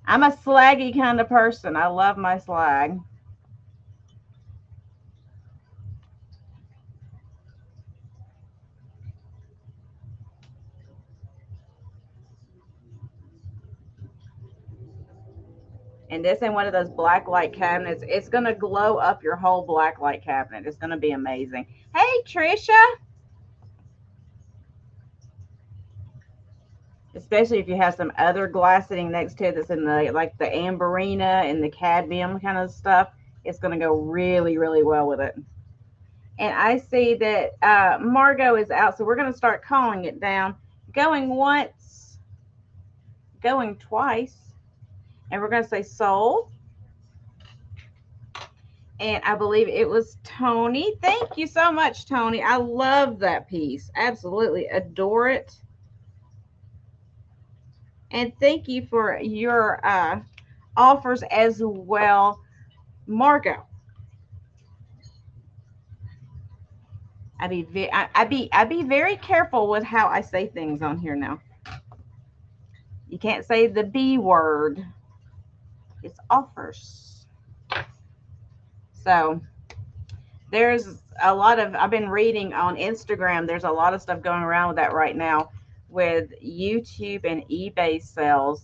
I'm a slaggy kind of person. I love my slag. And this in one of those black light cabinets. It's going to glow up your whole black light cabinet. It's going to be amazing. Hey, Trisha. Especially if you have some other glass sitting next to it that's in the, like the amberina and the cadmium kind of stuff. It's going to go really, really well with it. And I see that Margot is out, so we're going to start calling it down. Going once, going twice, and we're going to say sold. And I believe it was Tony. Thank you so much, Tony. I love that piece. Absolutely adore it. And thank you for your offers as well, Margot. I be very careful with how I say things on here now. You can't say the B word. It's offers. So there's a lot of, I've been reading on Instagram, there's a lot of stuff going around with that right now with YouTube and eBay sales.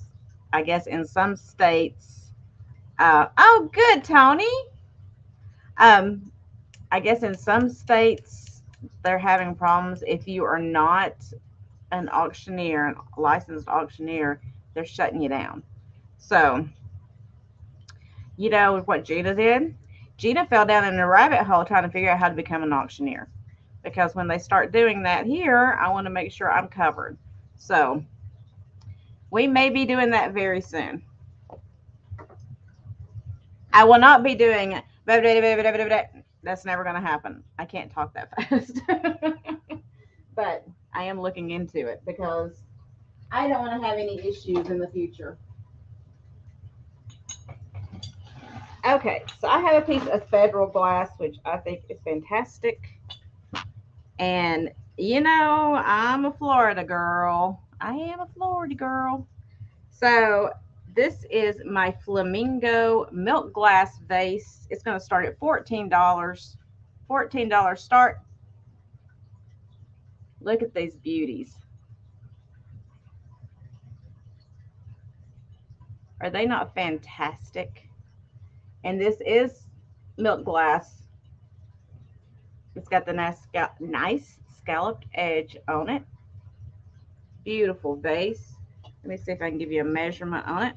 I guess in some states, oh, good, Tony. I guess in some states they're having problems if you are not an auctioneer, a licensed auctioneer, they're shutting you down. So, you know what Gina did? Gina fell down in a rabbit hole trying to figure out how to become an auctioneer. Because when they start doing that here, I want to make sure I'm covered. So, we may be doing that very soon. I will not be doing, that's never going to happen. I can't talk that fast. But I am looking into it because I don't want to have any issues in the future. Okay, so I have a piece of federal glass, which I think is fantastic. And, I'm a Florida girl. I am a Florida girl. So this is my flamingo milk glass vase. It's going to start at $14. $14 start. Look at these beauties. Are they not fantastic? And this is milk glass. It's got the nice scalloped edge on it. Beautiful vase. Let me see if I can give you a measurement on it.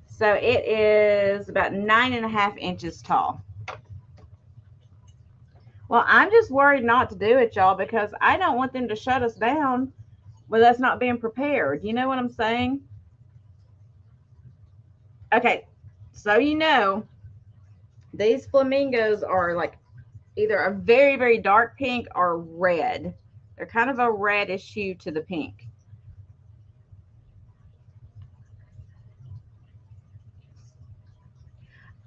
So it is about 9.5 inches tall. Well, I'm just worried not to do it, y'all, because I don't want them to shut us down with us not being prepared. You know what I'm saying? Okay, so these flamingos are like either a very, very dark pink or red. They're kind of a reddish hue to the pink.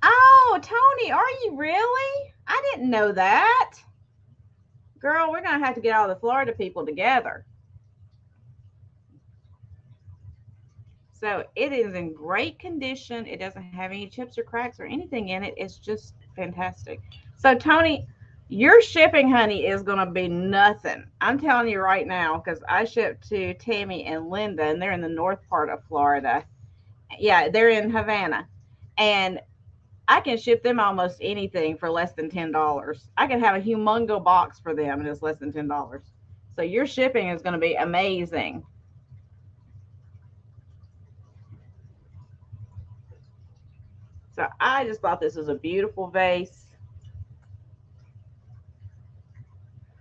Oh, Tony, are you really? I didn't know that. Girl, we're going to have to get all the Florida people together. So it is in great condition. It doesn't have any chips or cracks or anything in it. It's just fantastic. So Tony, your shipping, honey, is going to be nothing. I'm telling you right now, because I shipped to Tammy and Linda, and they're in the north part of Florida. Yeah, they're in Havana. And I can ship them almost anything for less than $10. I can have a humongo box for them and it's less than $10. So your shipping is going to be amazing. So I just thought this was a beautiful vase.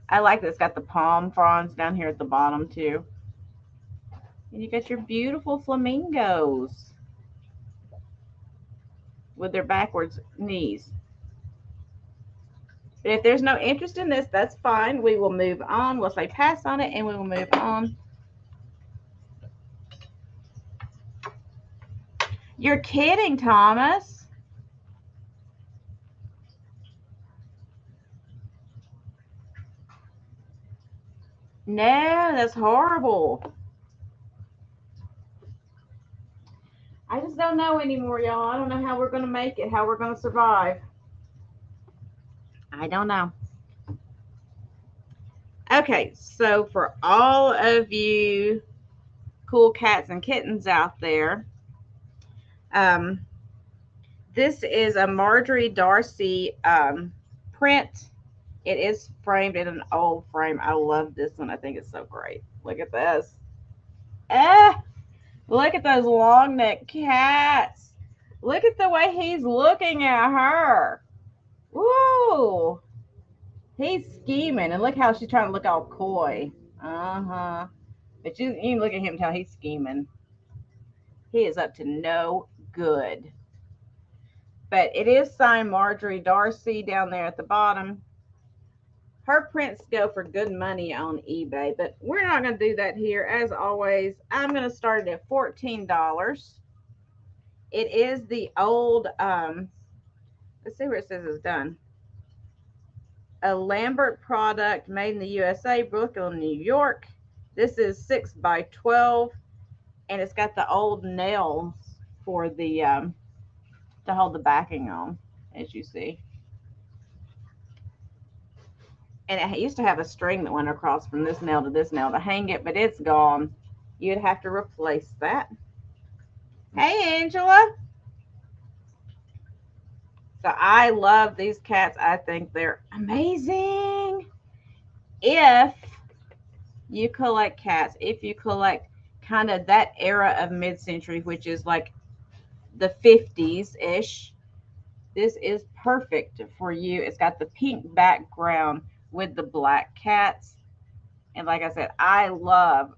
I like that it's got the palm fronds down here at the bottom too. And you got your beautiful flamingos with their backwards knees. But if there's no interest in this, that's fine. We will move on. We'll say pass on it and we will move on. You're kidding, Thomas. No, that's horrible. I just don't know anymore, y'all. I don't know how we're going to make it, how we're going to survive. I don't know. Okay, so for all of you cool cats and kittens out there, um, this is a Marjorie Darcy print. It is framed in an old frame. I love this one. I think it's so great. Look at this. Ah, look at those long neck cats. Look at the way he's looking at her. Woo! He's scheming, and look how she's trying to look all coy. Uh-huh. But you can look at him and tell he's scheming. He is up to no good. But it is signed Marjorie Darcy down there at the bottom. Her prints go for good money on eBay, but we're not going to do that here. As always, I'm going to start it at $14. It is the old, let's see where it says it's done. A Lambert product made in the USA, Brooklyn, New York. This is 6 by 12, and it's got the old nails for the to hold the backing on, as you see. And it used to have a string that went across from this nail to this nail to hang it, but it's gone. You'd have to replace that. Hey, Angela. So I love these cats. I think they're amazing. If you collect cats, if you collect kind of that era of mid-century, which is like the 50s-ish, this is perfect for you. It's got the pink background with the black cats. And like I said, I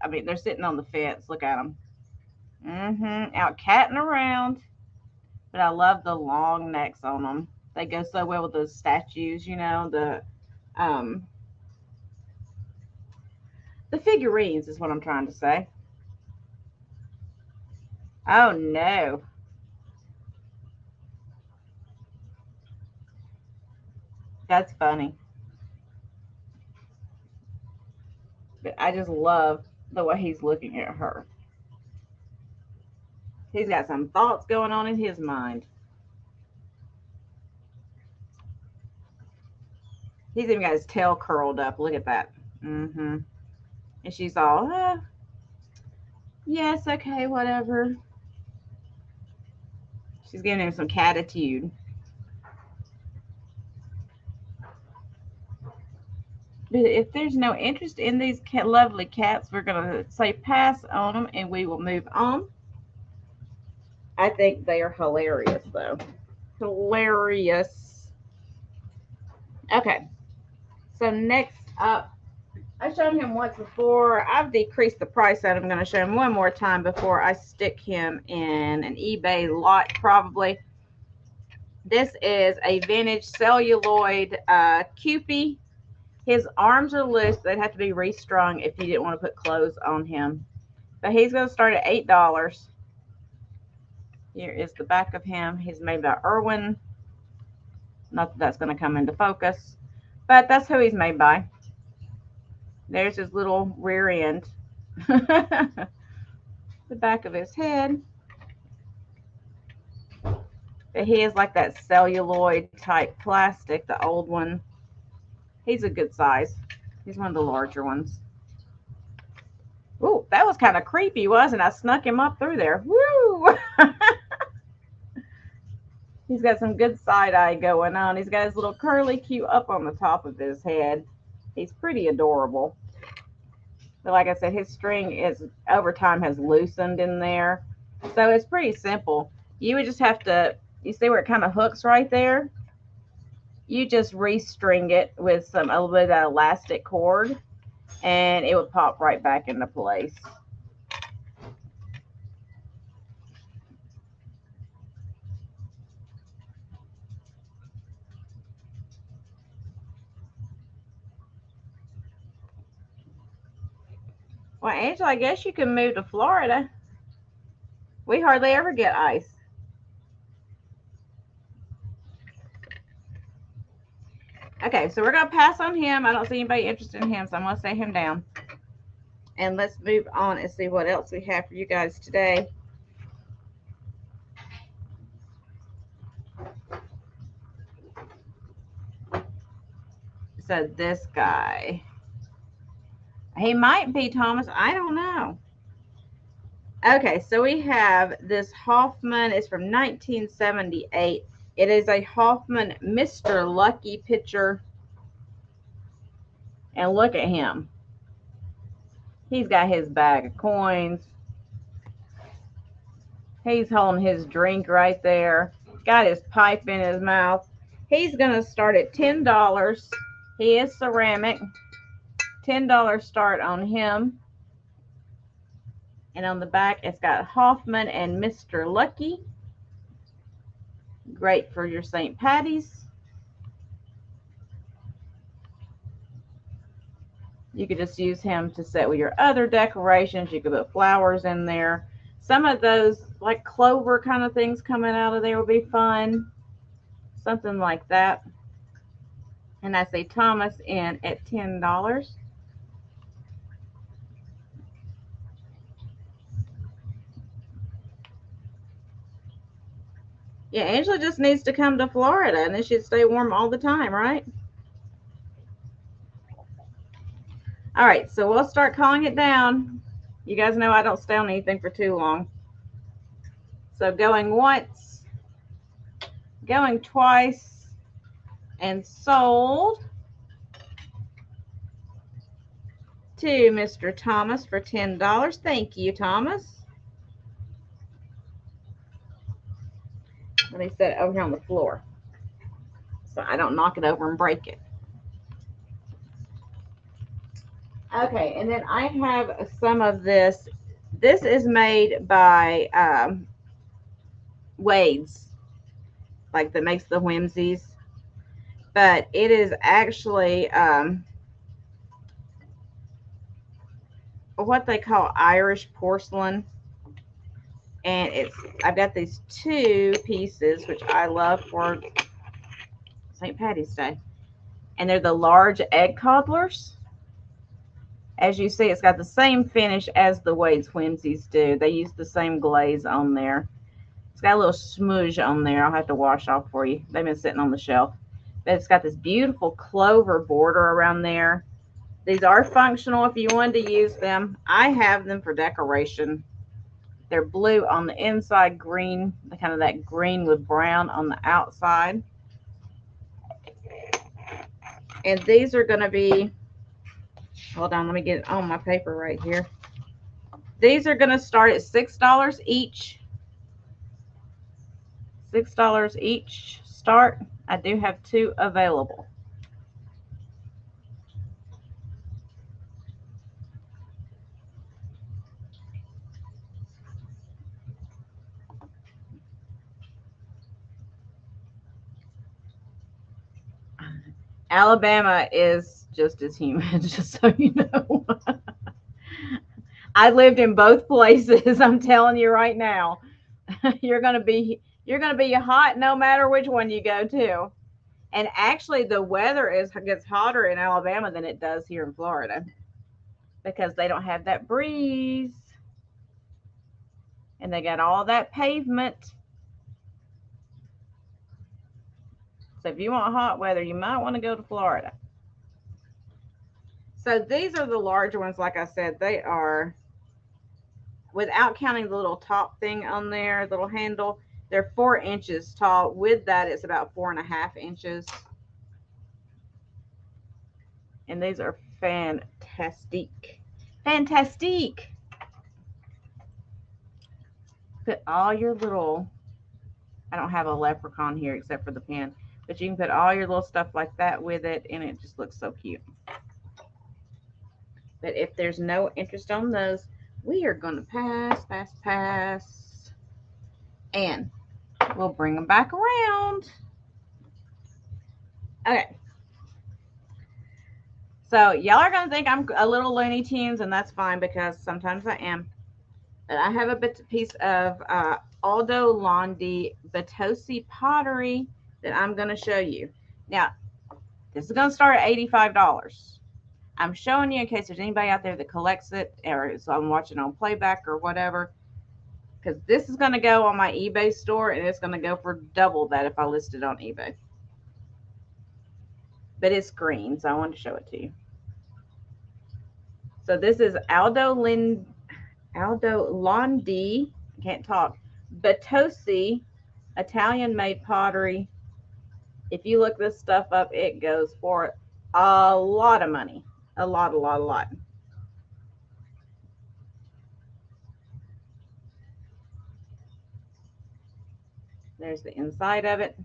mean, they're sitting on the fence. Look at them. Out catting around. But I love the long necks on them. They go so well with those statues, you know, the figurines is what I'm trying to say. Oh no. That's funny. But I just love the way he's looking at her. He's got some thoughts going on in his mind. He's even got his tail curled up. Look at that. And she's all, yes, okay, whatever. She's giving him some catitude. But if there's no interest in these lovely cats, we're going to say pass on them and we will move on. I think they are hilarious, though. Hilarious. Okay. So next up, I've shown him once before. I've decreased the price that I'm going to show him one more time before I stick him in an eBay lot, probably. This is a vintage celluloid Cupie. His arms are loose. They'd have to be restrung if you didn't want to put clothes on him. But he's going to start at $8. Here is the back of him. He's made by Irwin Not that that's going to come into focus, but that's who he's made by. There's his little rear end. The back of his head. But he is like that celluloid type plastic, the old one. He's a good size. He's one of the larger ones. Ooh, that was kind of creepy, wasn't it? I snuck him up through there. Woo! He's got some good side eye going on. He's got his little curly Q up on the top of his head. He's pretty adorable. But like I said, his string is over time has loosened in there. So it's pretty simple. You would just have to, you see where it kind of hooks right there? You just restring it with a little bit of that elastic cord, and it would pop right back into place. Well, Angela, I guess you can move to Florida. We hardly ever get ice. Okay, so we're going to pass on him. I don't see anybody interested in him, so I'm going to set him down. And let's move on and see what else we have for you guys today. So this guy, he might be Thomas. I don't know. Okay, so we have this Hoffman. It's from 1978. It is a Hoffman Mr. Lucky picture. And look at him. He's got his bag of coins. He's holding his drink right there. Got his pipe in his mouth. He's going to start at $10. He is ceramic. $10 start on him. And on the back, it's got Hoffman and Mr. Lucky. Great for your St. Patty's. You could just use him to set with your other decorations. You could put flowers in there. Some of those, like clover kind of things coming out of there will be fun. Something like that. And I say Thomas in at $10. Yeah, Angela just needs to come to Florida and then she'd stay warm all the time, right? All right, so we'll start calling it down. You guys know I don't stay on anything for too long. So going once, going twice, and sold to Mr. Thomas for $10. Thank you, Thomas. Let me set it over here on the floor so I don't knock it over and break it. Okay, and then I have some of this. This is made by Wade's, like that makes the whimsies. But it is actually what they call Irish porcelain. And I've got these two pieces, which I love for St. Patty's Day. And they're the large egg codlers. As you see, it's got the same finish as the Wade's Whimsies do. They use the same glaze on there. It's got a little smudge on there. I'll have to wash off for you. They've been sitting on the shelf. But it's got this beautiful clover border around there. These are functional if you wanted to use them. I have them for decoration. They're blue on the inside, green, kind of that green with brown on the outside. And these are going to be, hold on, let me get it on my paper right here. These are going to start at $6 each. $6 each start. I do have two available. Alabama is just as humid, just so you know. I lived in both places. I'm telling you right now, you're gonna be hot no matter which one you go to. And actually, the weather gets hotter in Alabama than it does here in Florida because they don't have that breeze and they got all that pavement. So if you want hot weather, you might want to go to Florida. So these are the larger ones. Like I said, they are, without counting the little top thing on there, little handle, they're 4 inches tall. With that, it's about 4.5 inches. And these are fantastic. Fantastic. Put all your little, I don't have a leprechaun here except for the pen, but you can put all your little stuff like that with it, and it just looks so cute. But if there's no interest on those, we are going to pass, and we'll bring them back around. Okay. So y'all are going to think I'm a little Looney Tunes, and that's fine because sometimes I am. But I have a piece of Aldo Londi Batosi pottery that I'm going to show you. Now, this is going to start at $85. I'm showing you in case there's anybody out there that collects it, or so I'm watching on playback or whatever, because this is going to go on my eBay store, and it's going to go for double that if I list it on eBay. But it's green, so I wanted to show it to you. So this is Aldo Londi, I can't talk, Batosi, Italian-made pottery. If you look this stuff up, it goes for a lot of money. A lot. There's the inside of it.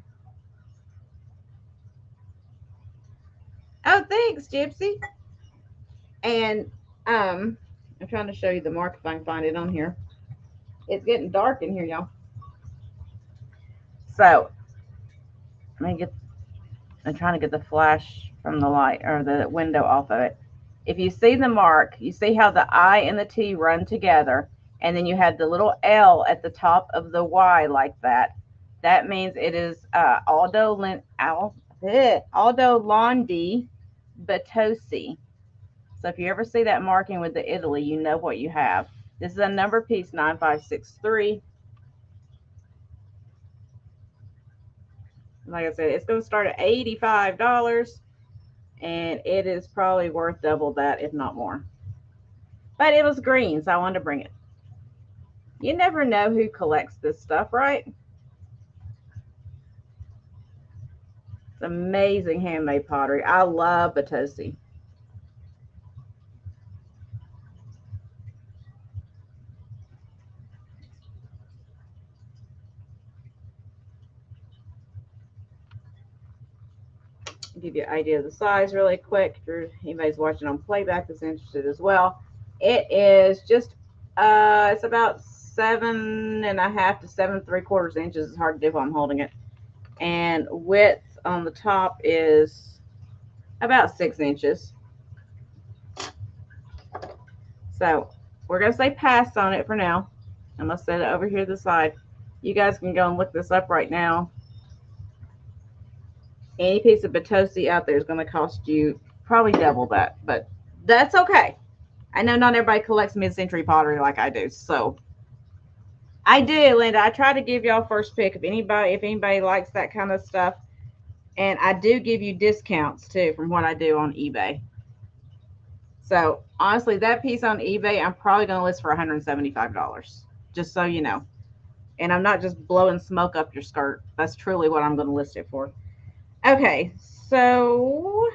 Oh, thanks, Gypsy. And I'm trying to show you the mark if I can find it on here. It's getting dark in here, y'all. So I'm trying to get the flash from the light or the window off of it. If you see the mark, you see how the I and the T run together, and then you have the little L at the top of the Y like that. That means it is Aldo Londi Batosi. So if you ever see that marking with the Italy, you know what you have. This is a number piece 9563. Like I said, it's going to start at $85, and it is probably worth double that, if not more. But it was green, so I wanted to bring it. You never know who collects this stuff, right? It's amazing handmade pottery. I love Batosi. Give you an idea of the size really quick. If anybody's watching on playback that's interested as well, it is just it's about 7.5 to 7.75 inches. It's hard to do while I'm holding it, and width on the top is about 6 inches. So we're gonna say pass on it for now. I'm gonna set it over here to the side. You guys can go and look this up right now. Any piece of Batosi out there is going to cost you probably double that, but that's okay. I know not everybody collects mid-century pottery like I do, so I do, Linda. I try to give y'all first pick if anybody likes that kind of stuff, and I do give you discounts too from what I do on eBay. So honestly, that piece on eBay, I'm probably going to list for $175, just so you know. And I'm not just blowing smoke up your skirt. That's truly what I'm going to list it for. Okay, so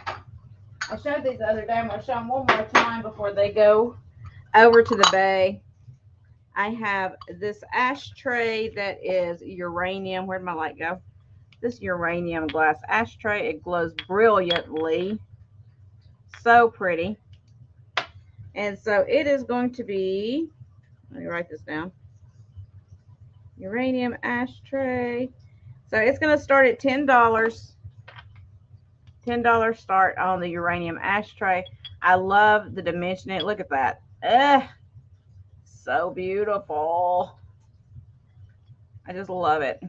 I showed these the other day. I'm going to show them one more time before they go over to the bay. I have this ashtray that is uranium. Where'd my light go? This uranium glass ashtray. It glows brilliantly. So pretty. And so it is going to be, let me write this down. Uranium ashtray. So it's going to start at $10. $10 start on the uranium ashtray. I love the dimensioning. Look at that. So beautiful. I just love it.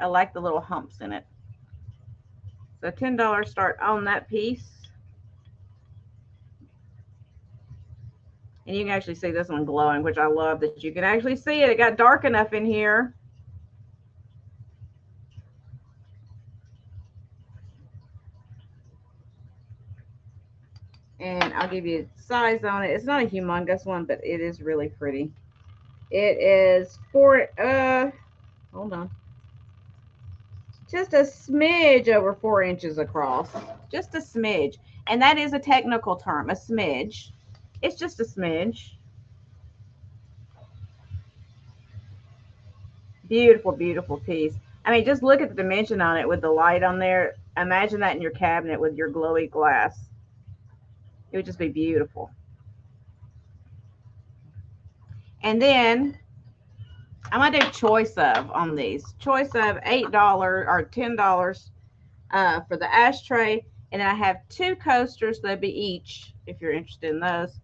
I like the little humps in it. So $10 start on that piece. And you can actually see this one glowing, which I love that you can actually see it. It got dark enough in here. And I'll give you size on it. It's not a humongous one, but it is really pretty. It is hold on. Just a smidge over 4 inches across. Just a smidge. And that is a technical term, a smidge. It's just a smidge. Beautiful, beautiful piece. I mean, just look at the dimension on it with the light on there. Imagine that in your cabinet with your glowy glass. It would just be beautiful. And then I'm going to do choice of on these. Choice of $8 or $10 for the ashtray. And then I have 2 coasters. They'll be each, if you're interested in those.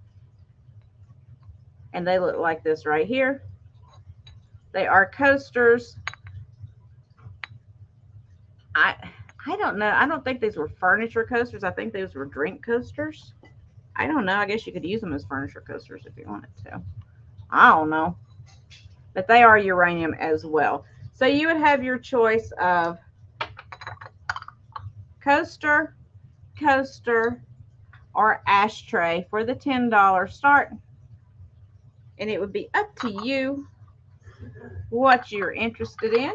And they look like this right here. They are coasters. I don't know. I don't think these were furniture coasters. I think these were drink coasters. I don't know. I guess you could use them as furniture coasters if you wanted to. I don't know. But they are uranium as well. So you would have your choice of coaster, or ashtray for the $10 start. And it would be up to you what you're interested in.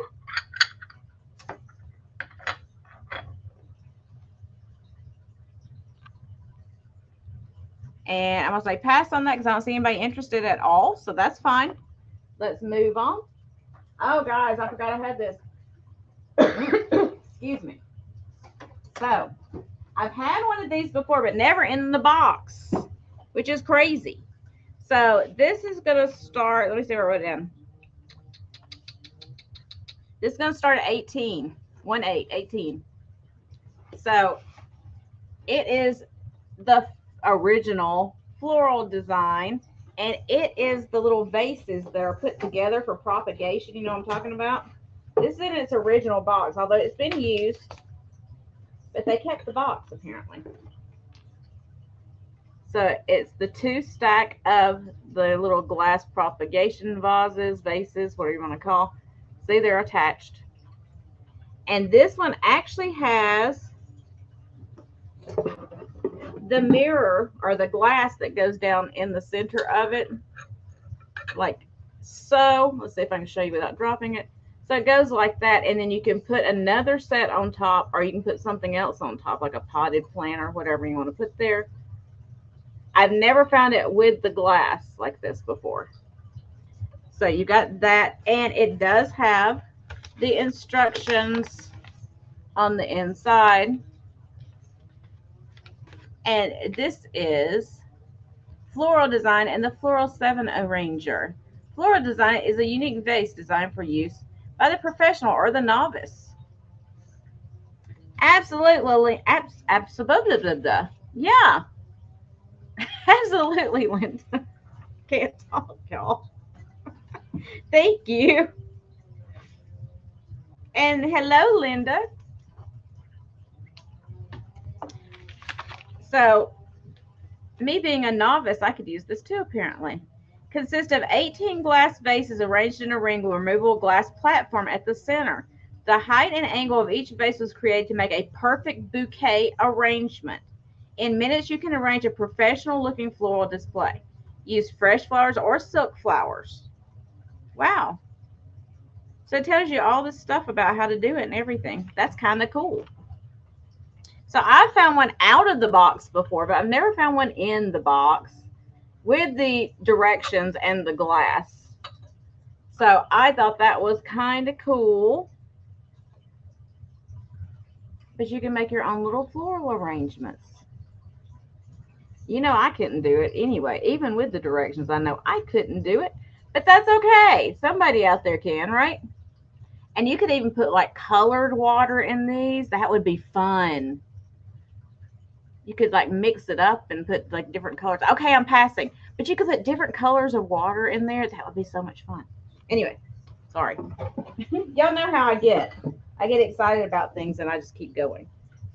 And I'm going to say pass on that because I don't see anybody interested at all. So that's fine. Let's move on. Oh, guys, I forgot I had this. Excuse me. So I've had one of these before, but never in the box, which is crazy. So this is going to start. Let me see where I wrote it down. This is going to start at 18. 18. So it is the original floral design, and it is the little vases that are put together for propagation. You know what I'm talking about? This is in its original box, although it's been used, but they kept the box apparently. So it's the 2 stack of the little glass propagation vases, vases, whatever you want to call. See, they're attached. And this one actually has the mirror or the glass that goes down in the center of it, like so. Let's see if I can show you without dropping it. So it goes like that, and then you can put another set on top, or you can put something else on top, like a potted plant or whatever you want to put there. I've never found it with the glass like this before. So you got that, and it does have the instructions on the inside. And this is Floral Design and the Floral 7 Arranger. Floral Design is a unique vase designed for use by the professional or the novice. Absolutely. Absolutely. Yeah. Absolutely, Linda. Can't talk, y'all. Thank you. And hello, Linda. So, me being a novice, I could use this too, apparently. Consists of 18 glass vases arranged in a ring with a removable glass platform at the center. The height and angle of each vase was created to make a perfect bouquet arrangement. In minutes, you can arrange a professional-looking floral display. Use fresh flowers or silk flowers. Wow. So it tells you all this stuff about how to do it and everything. That's kind of cool. So I've found one out of the box before, but I've never found one in the box with the directions and the glass. So I thought that was kind of cool. But you can make your own little floral arrangements. You know, I couldn't do it anyway. Even with the directions, I know I couldn't do it. But that's okay. Somebody out there can, right? And you could even put like colored water in these. That would be fun. You could like mix it up and put like different colors. Okay, I'm passing. But you could put different colors of water in there. That would be so much fun. Anyway, Sorry. Y'all know how I get. I get excited about things and I just keep going.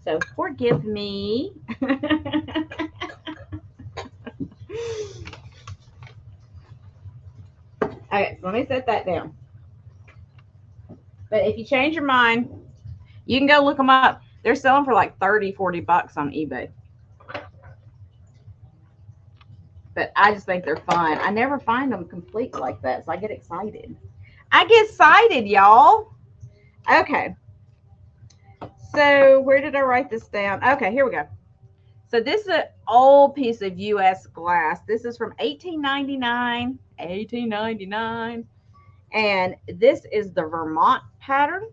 So forgive me. Okay, so let me set that down. But if you change your mind, you can go look them up. They're selling for like 30, 40 bucks on eBay. But I just think they're fun. I never find them complete like that, so I get excited. I get excited, y'all. Okay. So where did I write this down? Okay, here we go. So this is an old piece of U.S. glass. This is from 1899. 1899. And this is the Vermont pattern.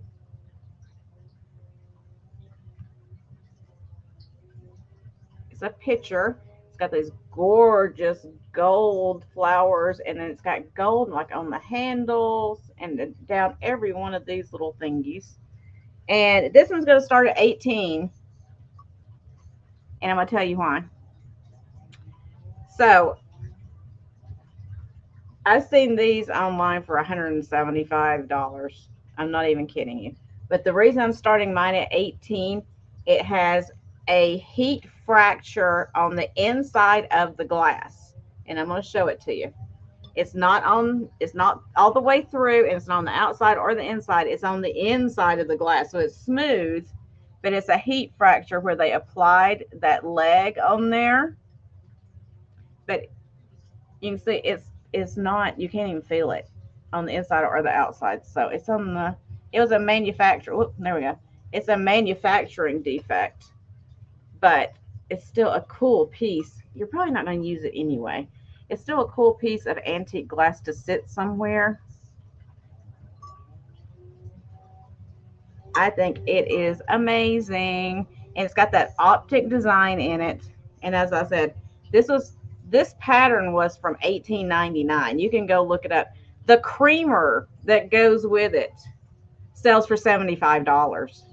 It's a picture. It's got these gorgeous gold flowers, and then it's got gold like on the handles and down every one of these little thingies. And this one's going to start at 18, and I'm going to tell you why. So I've seen these online for $175. I'm not even kidding you. But the reason I'm starting mine at 18, it has a heat fracture on the inside of the glass. And I'm going to show it to you. It's not all the way through, and it's not on the outside or the inside. It's on the inside of the glass. So it's smooth, but it's a heat fracture where they applied that leg on there. But you can see it's not, you can't even feel it on the inside or the outside. So it's on the, it was a manufacturer. Whoop, there we go. It's a manufacturing defect, but it's still a cool piece. You're probably not going to use it anyway. It's still a cool piece of antique glass to sit somewhere. I think it is amazing. And it's got that optic design in it. And as I said, this pattern was from 1899. You can go look it up. The creamer that goes with it sells for $75.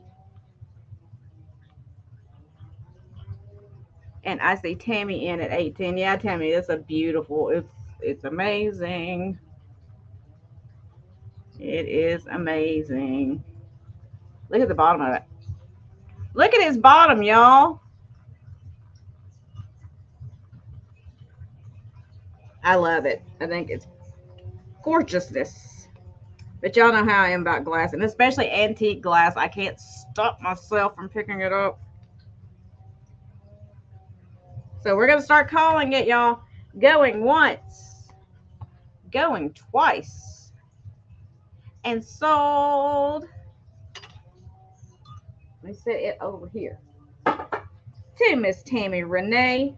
And I see Tammy in at 18. Yeah, Tammy, it's a beautiful, it's amazing. It is amazing. Look at the bottom of it. Look at his bottom, y'all. I love it. I think it's gorgeousness. But y'all know how I am about glass, and especially antique glass. I can't stop myself from picking it up. So we're going to start calling it, y'all. Going once, going twice, and sold. Let me set it over here to Miss Tammy Renee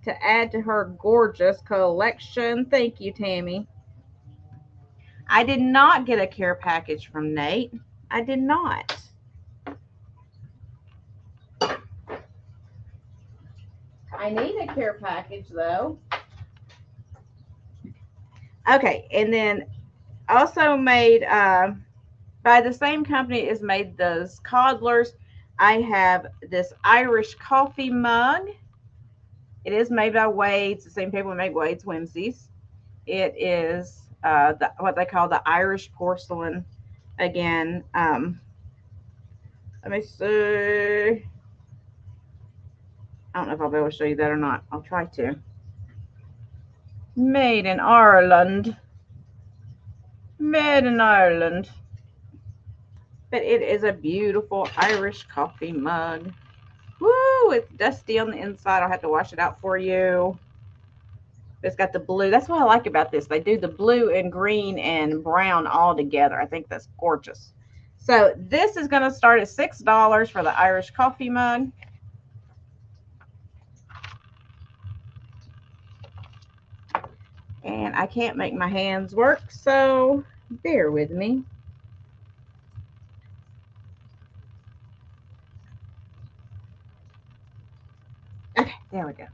to add to her gorgeous collection. Thank you, Tammy. I did not get a care package from Nate. I did not. I need a care package though. Okay, and then also made by the same company as made those coddlers. I have this Irish coffee mug. It is made by Wade's, the same people who make Wade's Whimsies. It is what they call the Irish porcelain. Again, let me see. I don't know if I'll be able to show you that or not. I'll try to. Made in Ireland. Made in Ireland. But it is a beautiful Irish coffee mug. Woo! It's dusty on the inside. I'll have to wash it out for you. It's got the blue. That's what I like about this. They do the blue and green and brown all together. I think that's gorgeous. So this is going to start at $6 for the Irish coffee mug. And I can't make my hands work, so bear with me. Okay, there we go.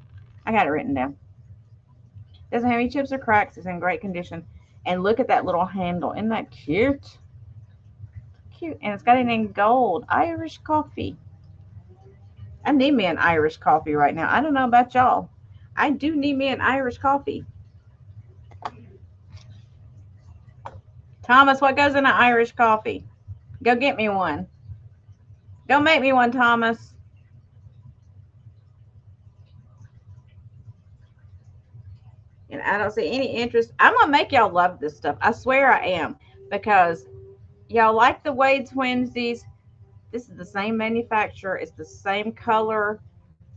I got it written down. Doesn't have any chips or cracks. It's in great condition. And look at that little handle. Isn't that cute? Cute. And it's got it in gold. Irish coffee. I need me an Irish coffee right now. I don't know about y'all. I do need me an Irish coffee. Thomas, what goes in an Irish coffee? Go get me one. Go make me one, Thomas. And I don't see any interest. I'm going to make y'all love this stuff. I swear I am. Because y'all like the Wade Twinsies. This is the same manufacturer. It's the same color.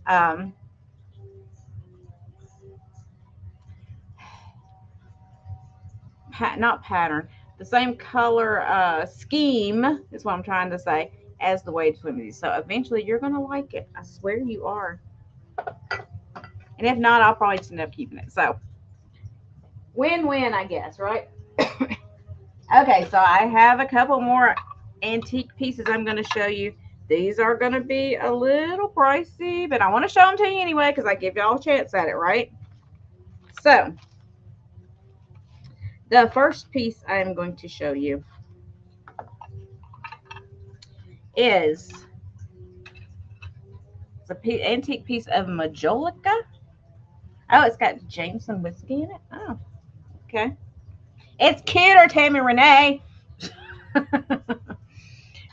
Not pattern. The same color scheme is what I'm trying to say as the Wade Twinsies. So eventually you're going to like it. I swear you are. And if not, I'll probably just end up keeping it. So win-win, I guess, right? Okay, so I have a couple more antique pieces I'm going to show you. These are going to be a little pricey, but I want to show them to you anyway because I give y'all a chance at it, right? So the first piece I'm going to show you is an antique piece of Majolica. Oh, it's got Jameson whiskey in it. Oh, okay. It's cuter, Tammy Renee.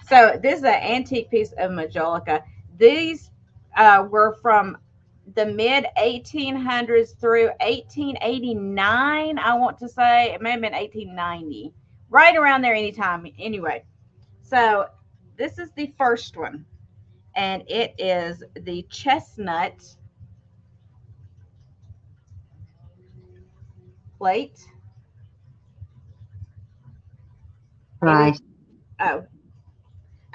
So this is an antique piece of Majolica. These were from the mid 1800s through 1889. I want to say it may have been 1890, right around there anytime. Anyway, so this is the first one, and it is the chestnut plate. Price. Oh,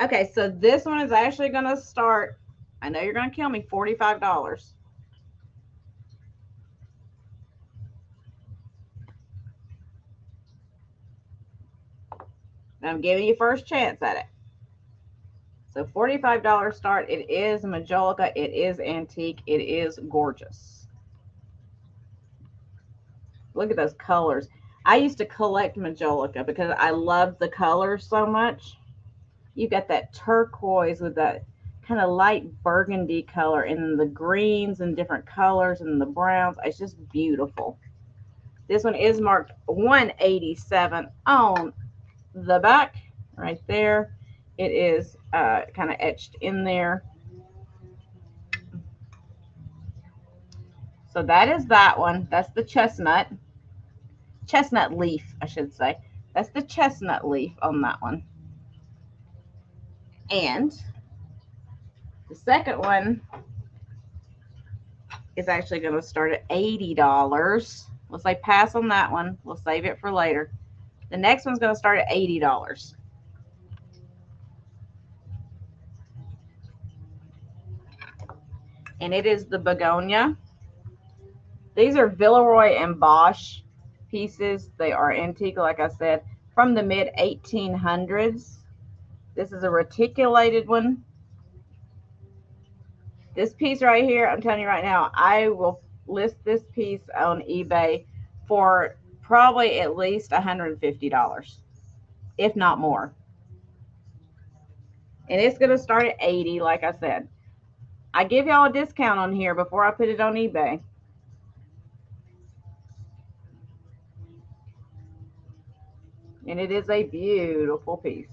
okay. So this one is actually going to start. I know you're going to kill me. $45. I'm giving you first chance at it. So $45 start. It is Majolica. It is antique. It is gorgeous. Look at those colors. I used to collect Majolica because I loved the colors so much. You got that turquoise with that kind of light burgundy color and the greens and different colors and the browns. It's just beautiful. This one is marked 187 on the back right there. It is kind of etched in there. So that is that one. That's the chestnut leaf, I should say. That's the chestnut leaf on that one. And the second one is actually going to start at $80. We'll say pass on that one. We'll save it for later. The next one's going to start at $80. And it is the begonia. These are Villeroy and Bosch pieces. They are antique, like I said, from the mid 1800s. This is a reticulated one. This piece right here, I'm telling you right now, I will list this piece on eBay for probably at least $150, if not more. And it's going to start at 80, like I said. I give y'all a discount on here before I put it on eBay. And it is a beautiful piece.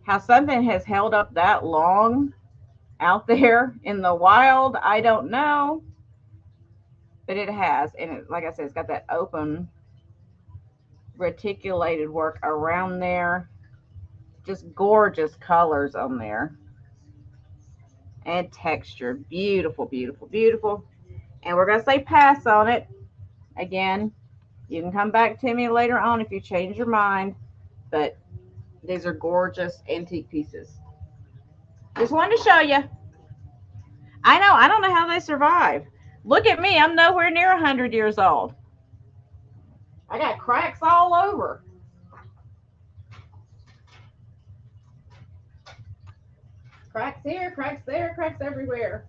How something has held up that long out there in the wild, I don't know. But it has. And it, like I said, it's got that open reticulated work around there. Just gorgeous colors on there. And texture. Beautiful, beautiful, beautiful. And we're going to say pass on it. Again, you can come back to me later on if you change your mind. But these are gorgeous antique pieces. Just wanted to show you. I know. I don't know how they survive. Look at me. I'm nowhere near 100 years old. I got cracks all over. Cracks here, cracks there, cracks everywhere.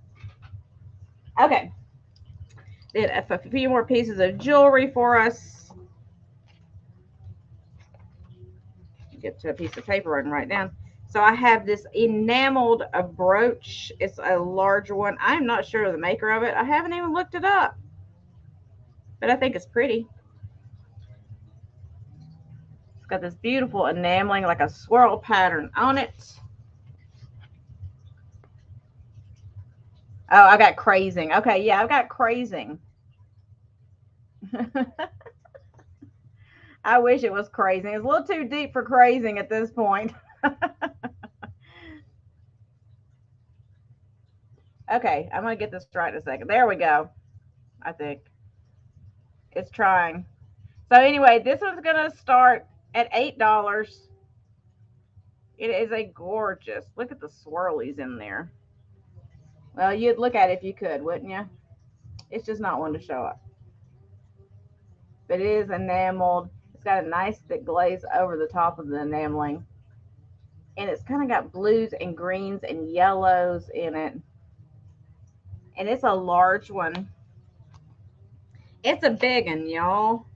Okay. Did a few more pieces of jewelry for us. Get to a piece of paper and write down. So I have this enameled brooch. It's a larger one. I'm not sure of the maker of it. I haven't even looked it up. But I think it's pretty. It's got this beautiful enameling, like a swirl pattern on it. Oh, I got crazing. Okay, yeah, I've got crazing. I wish it was crazing. It's a little too deep for crazing at this point. Okay, I'm going to get this right in a second. There we go. I think it's trying. So anyway, this one's going to start at $8. It is a gorgeous. Look at the swirlies in there. Well, you'd look at it if you could, wouldn't you? It's just not one to show up. But it is enameled. It's got a nice thick glaze over the top of the enameling. And it's kind of got blues and greens and yellows in it. And it's a large one. It's a big one, y'all.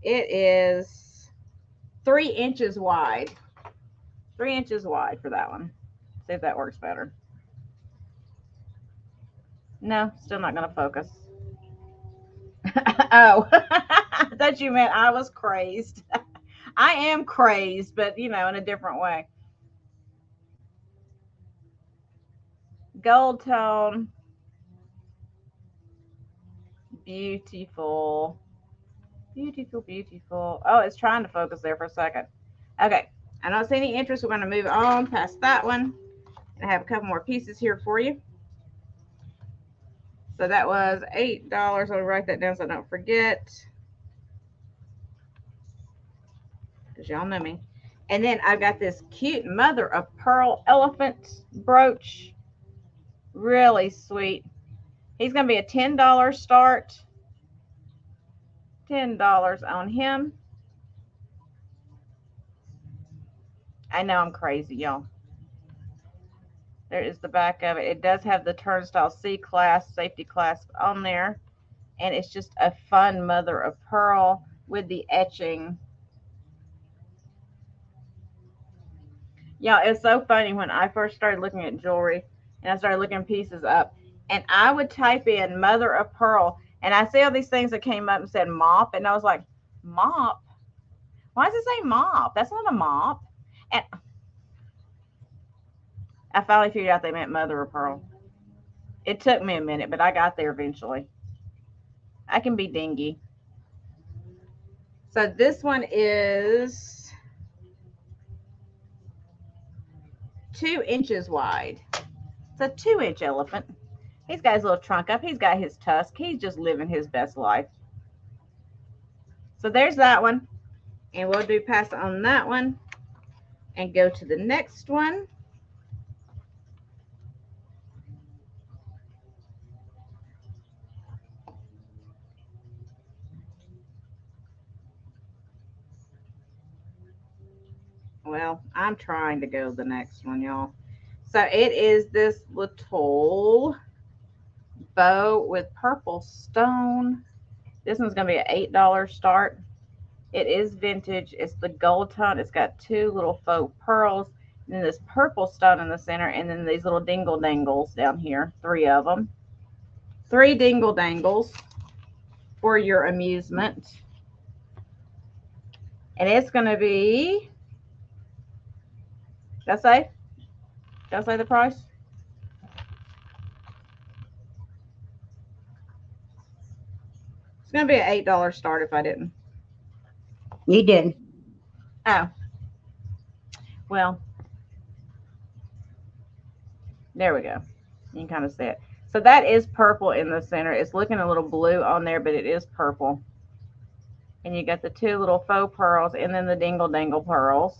It is 3 inches wide. 3 inches wide for that one. See if that works better. No, still not going to focus. Oh, I thought you meant I was crazed. I am crazed, but in a different way. Gold tone. Beautiful. Beautiful, beautiful. Oh, it's trying to focus there for a second. Okay, I don't see any interest. We're going to move on past that one. I have a couple more pieces here for you. So that was $8. I'll write that down so I don't forget. Because y'all know me. And then I've got this cute mother of pearl elephant brooch. Really sweet. He's going to be a $10 start. $10 on him. I know I'm crazy, y'all. There is the back of it. It does have the turnstile C clasp, safety clasp on there. And it's just a fun mother of pearl with the etching. Y'all, it's so funny when I first started looking at jewelry and I started looking pieces up. And I would type in mother of pearl. And I see all these things that came up and said mop. And I was like, mop? Why does it say mop? That's not a mop. And I finally figured out they meant mother of pearl. It took me a minute, but I got there eventually. I can be dingy. So this one is 2 inches wide. It's a 2-inch elephant. He's got his little trunk up. He's got his tusk. He's just living his best life. So there's that one. And we'll do pass on that one and go to the next one. Well, I'm trying to go to the next one, y'all. So it is this little bow with purple stone. This one's going to be an $8 start. It is vintage. It's the gold tone. It's got 2 little faux pearls, and then this purple stone in the center, and then these little dingle dangles down here, 3 of them. 3 dingle dangles for your amusement. And it's going to be, did I say the price? It's going to be an $8 start if I didn't. You did. Oh. Well, there we go. You can kind of see it. So that is purple in the center. It's looking a little blue on there, but it is purple. And you got the 2 little faux pearls and then the dingle dangle pearls,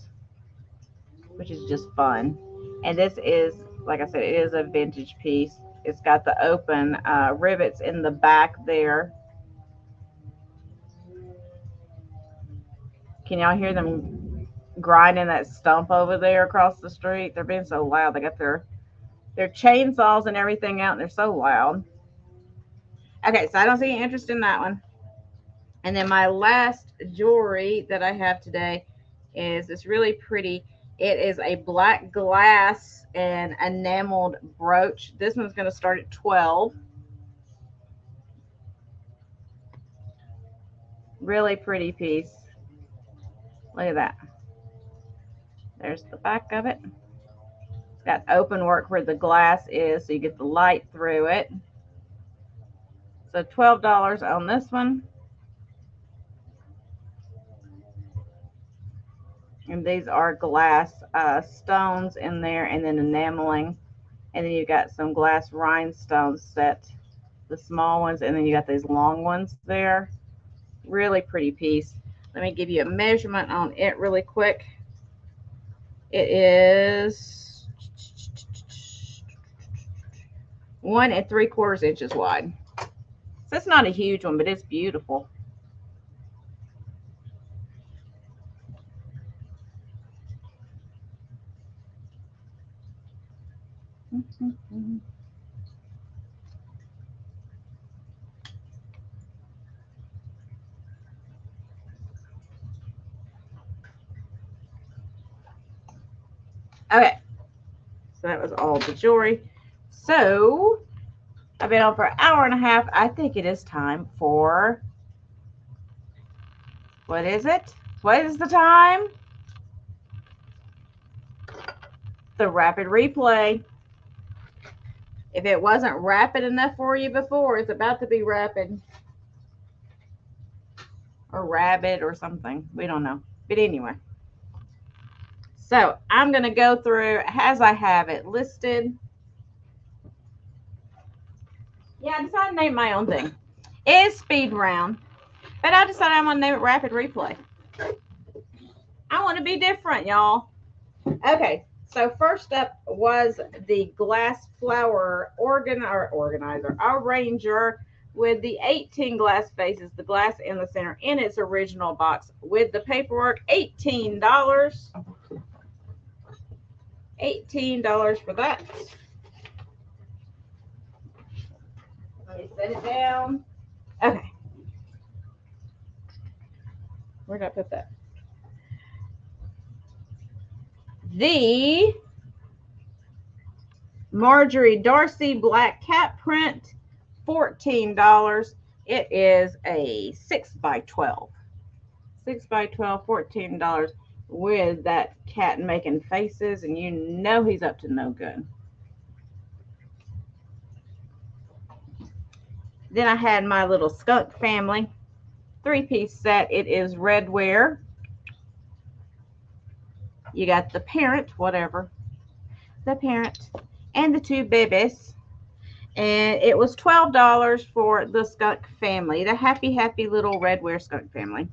which is just fun. And this is, like I said, it is a vintage piece. It's got the open rivets in the back there. Can y'all hear them grinding that stump over there across the street? They're being so loud. They got their chainsaws and everything out, and they're so loud. Okay, so I don't see any interest in that one. And then my last jewelry that I have today is this really pretty. It is a black glass and enameled brooch. This one's going to start at 12. Really pretty piece. Look at that. There's the back of it. It's got open work where the glass is, so you get the light through it. So $12 on this one. And these are glass stones in there, and then enameling. And then you got some glass rhinestones set, the small ones, and then you got these long ones there. Really pretty piece. Let me give you a measurement on it really quick. It is 1 3/4 inches wide. So it's not a huge one, but it's beautiful. Okay, so that was all the jewelry. So I've been on for an hour and a half. I think it is time for, what is it? What is the time? The rapid replay. If it wasn't rapid enough for you before, it's about to be rapid. Or rabid or something. We don't know. But anyway. So I'm going to go through as I have it listed. Yeah, I decided to name my own thing. It is speed round. But I decided I'm going to name it rapid replay. I want to be different, y'all. Okay. So first up was the glass flower organizer, arranger, with the 18 glass vases, the glass in the center in its original box with the paperwork. $18. $18 for that. Let me set it down. Okay. Where did I put that? The Marjorie Darcy black cat print, $14. It is a 6x12. 6x12, $14, with that cat making faces, and you know he's up to no good. Then I had my little skunk family 3-piece set. It is redware. You got the parent, whatever, the parent, and the 2 babies. And it was $12 for the skunk family, the happy little redware skunk family.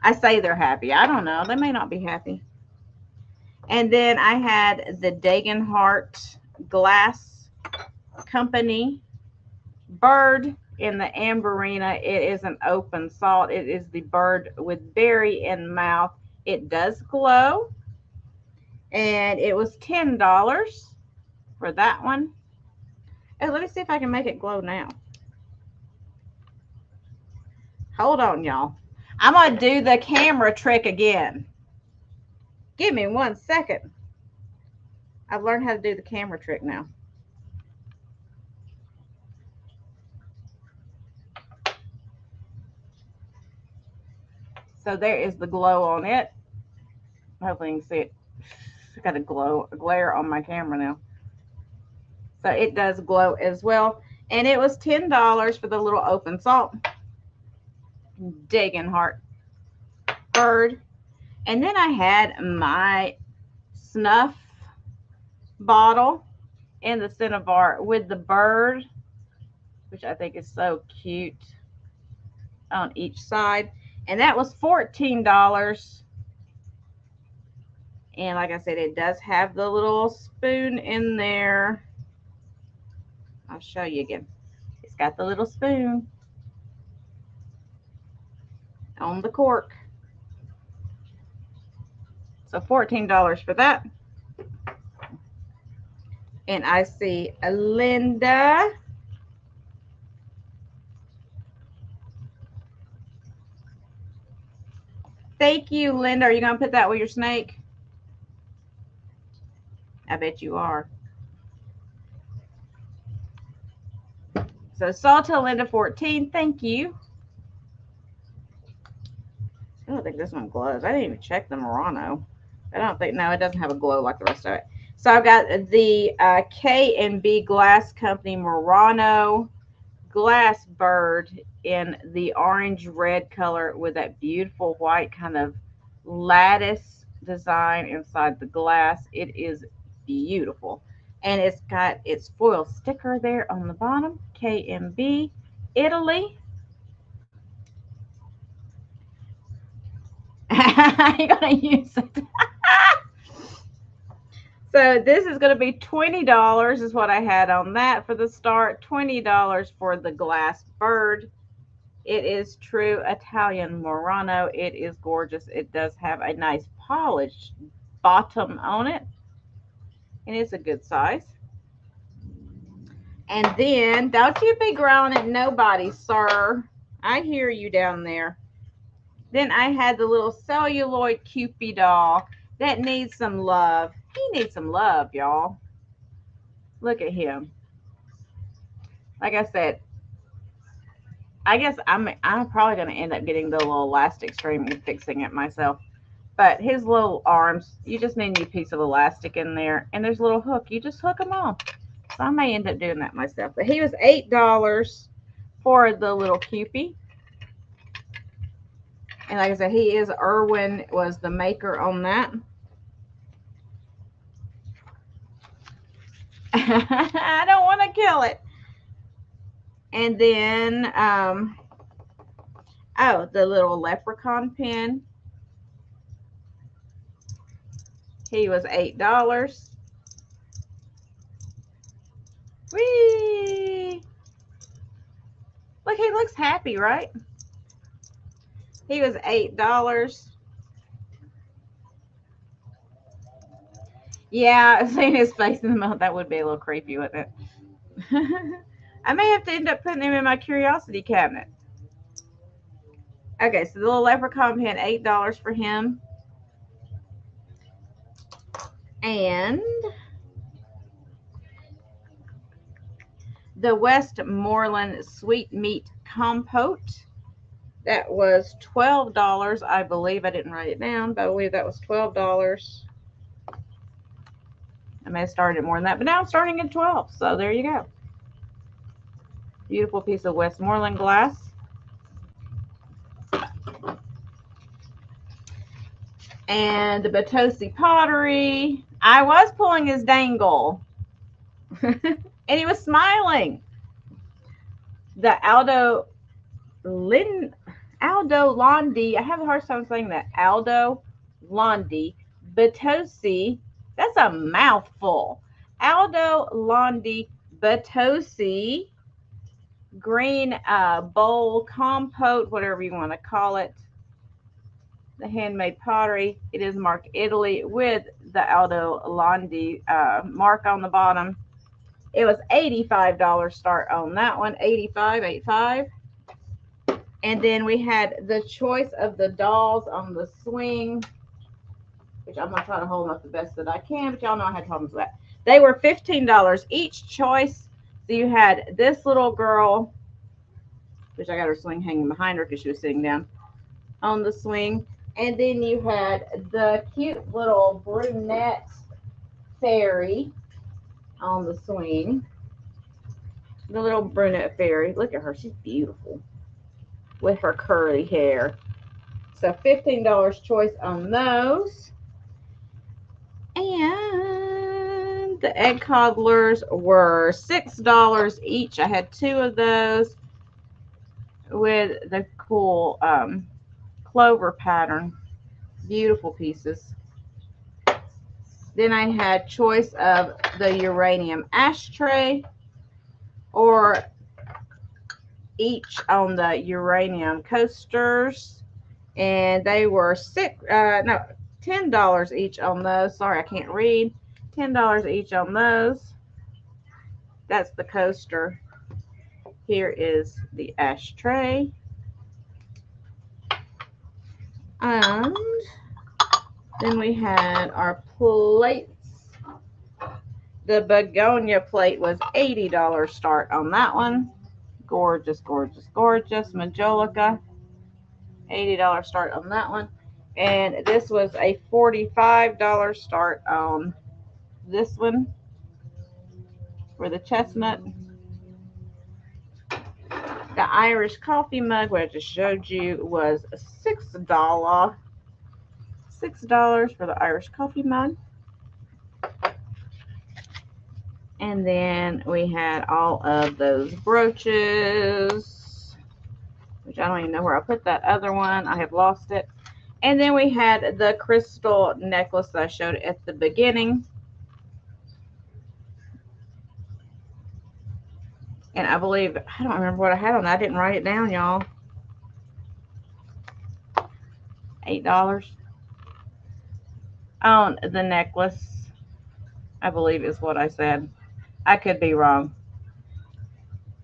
I say they're happy. I don't know. They may not be happy. And then I had the Dagenhart Glass Company bird in the amberina. It is an open salt. It is the bird with berry in mouth. It does glow. And it was $10 for that one. Oh, let me see if I can make it glow now. Hold on, y'all. I'm going to do the camera trick again. Give me 1 second. I've learned how to do the camera trick now. So there is the glow on it. Hopefully you can see it. I've got a glare on my camera now. So it does glow as well. And it was $10 for the little open salt Dagenhart bird. And then I had my snuff bottle in the cinnabar with the bird, which I think is so cute, on each side. And that was $14. And like I said, it does have the little spoon in there. I'll show you again. It's got the little spoon on the cork. So $14 for that. And I see Linda. Thank you, Linda. Are you going to put that with your snake? I bet you are. So Salta Linda 14, thank you. I don't think this one glows. I didn't even check the Murano. I don't think, no, it doesn't have a glow like the rest of it. So I've got the K&B Glass Company Murano glass bird in the orange red color with that beautiful white kind of lattice design inside the glass. It is beautiful. And it's got its foil sticker there on the bottom. K&B Italy. You're gonna use it. So this is going to be $20 is what I had on that for the start. $20 for the glass bird. It is true Italian Murano. It is gorgeous. It does have a nice polished bottom on it. And it's a good size. And then, don't you be growling at nobody, sir. I hear you down there. Then I had the little celluloid Cupid doll that needs some love. He needs some love, y'all. Look at him. Like I said, I guess I'm probably going to end up getting the little elastic string and fixing it myself. But his little arms, you just need a piece of elastic in there. And there's a little hook. You just hook them on. So I may end up doing that myself. But he was $8 for the little Cupid. And like I said, he is Irwin was the maker on that. I don't want to kill it. And then, oh, the little leprechaun pin. He was $8. Whee! Look, he looks happy, right? He was $8. Yeah, seeing his face in the mouth, that would be a little creepy, wouldn't it? I may have to end up putting him in my curiosity cabinet. Okay, so the little leprechaun pin, $8 for him. And the Westmoreland Sweet Meat Compote. That was $12, I believe. I didn't write it down, but I believe that was $12. I may have started more than that, but now I'm starting at 12. So there you go. Beautiful piece of Westmoreland glass. And the Batosi pottery. I was pulling his dangle. And he was smiling. The Aldo Londi. I have a hard time saying that. Aldo Londi Batosi. That's a mouthful. Aldo Londi Batosi green bowl compote, whatever you want to call it. The handmade pottery. It is marked Italy with the Aldo Londi mark on the bottom. It was $85 start on that one. 85. And then we had the choice of the dolls on the swing, which I'm going to try to hold them up the best that I can, but y'all know I had problems with that. They were $15 each choice. So you had this little girl, which I got her swing hanging behind her because she was sitting down on the swing. And then you had the cute little brunette fairy on the swing. The little brunette fairy. Look at her. She's beautiful with her curly hair. So $15 choice on those. And the egg coddlers were $6 each. I had two of those with the cool clover pattern. Beautiful pieces. Then I had choice of the uranium ashtray or each on the uranium coasters, and they were $10 each on those. Sorry, I can't read. $10 each on those. That's the coaster. Here is the ashtray. And then we had our plates. The begonia plate was $80 start on that one. Gorgeous, gorgeous, gorgeous. Majolica. $80 start on that one. And this was a $45 start on this one for the chestnut. The Irish coffee mug, what I just showed you, was $6. $6 for the Irish coffee mug. And then we had all of those brooches, which I don't even know where I put that other one. I have lost it. And then we had the crystal necklace that I showed at the beginning. And I believe, I don't remember what I had on that. I didn't write it down, y'all. $8 on the necklace, I believe is what I said. I could be wrong.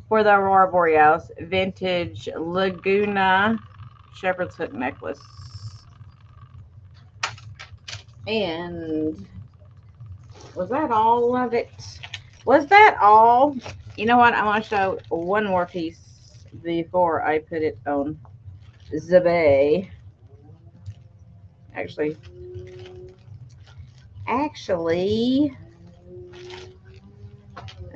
For the Aurora Borealis Vintage Laguna Shepherd's Hook necklace. And was that all of it? Was that all? You know what? I'm going to show one more piece before I put it on the bay. Actually, I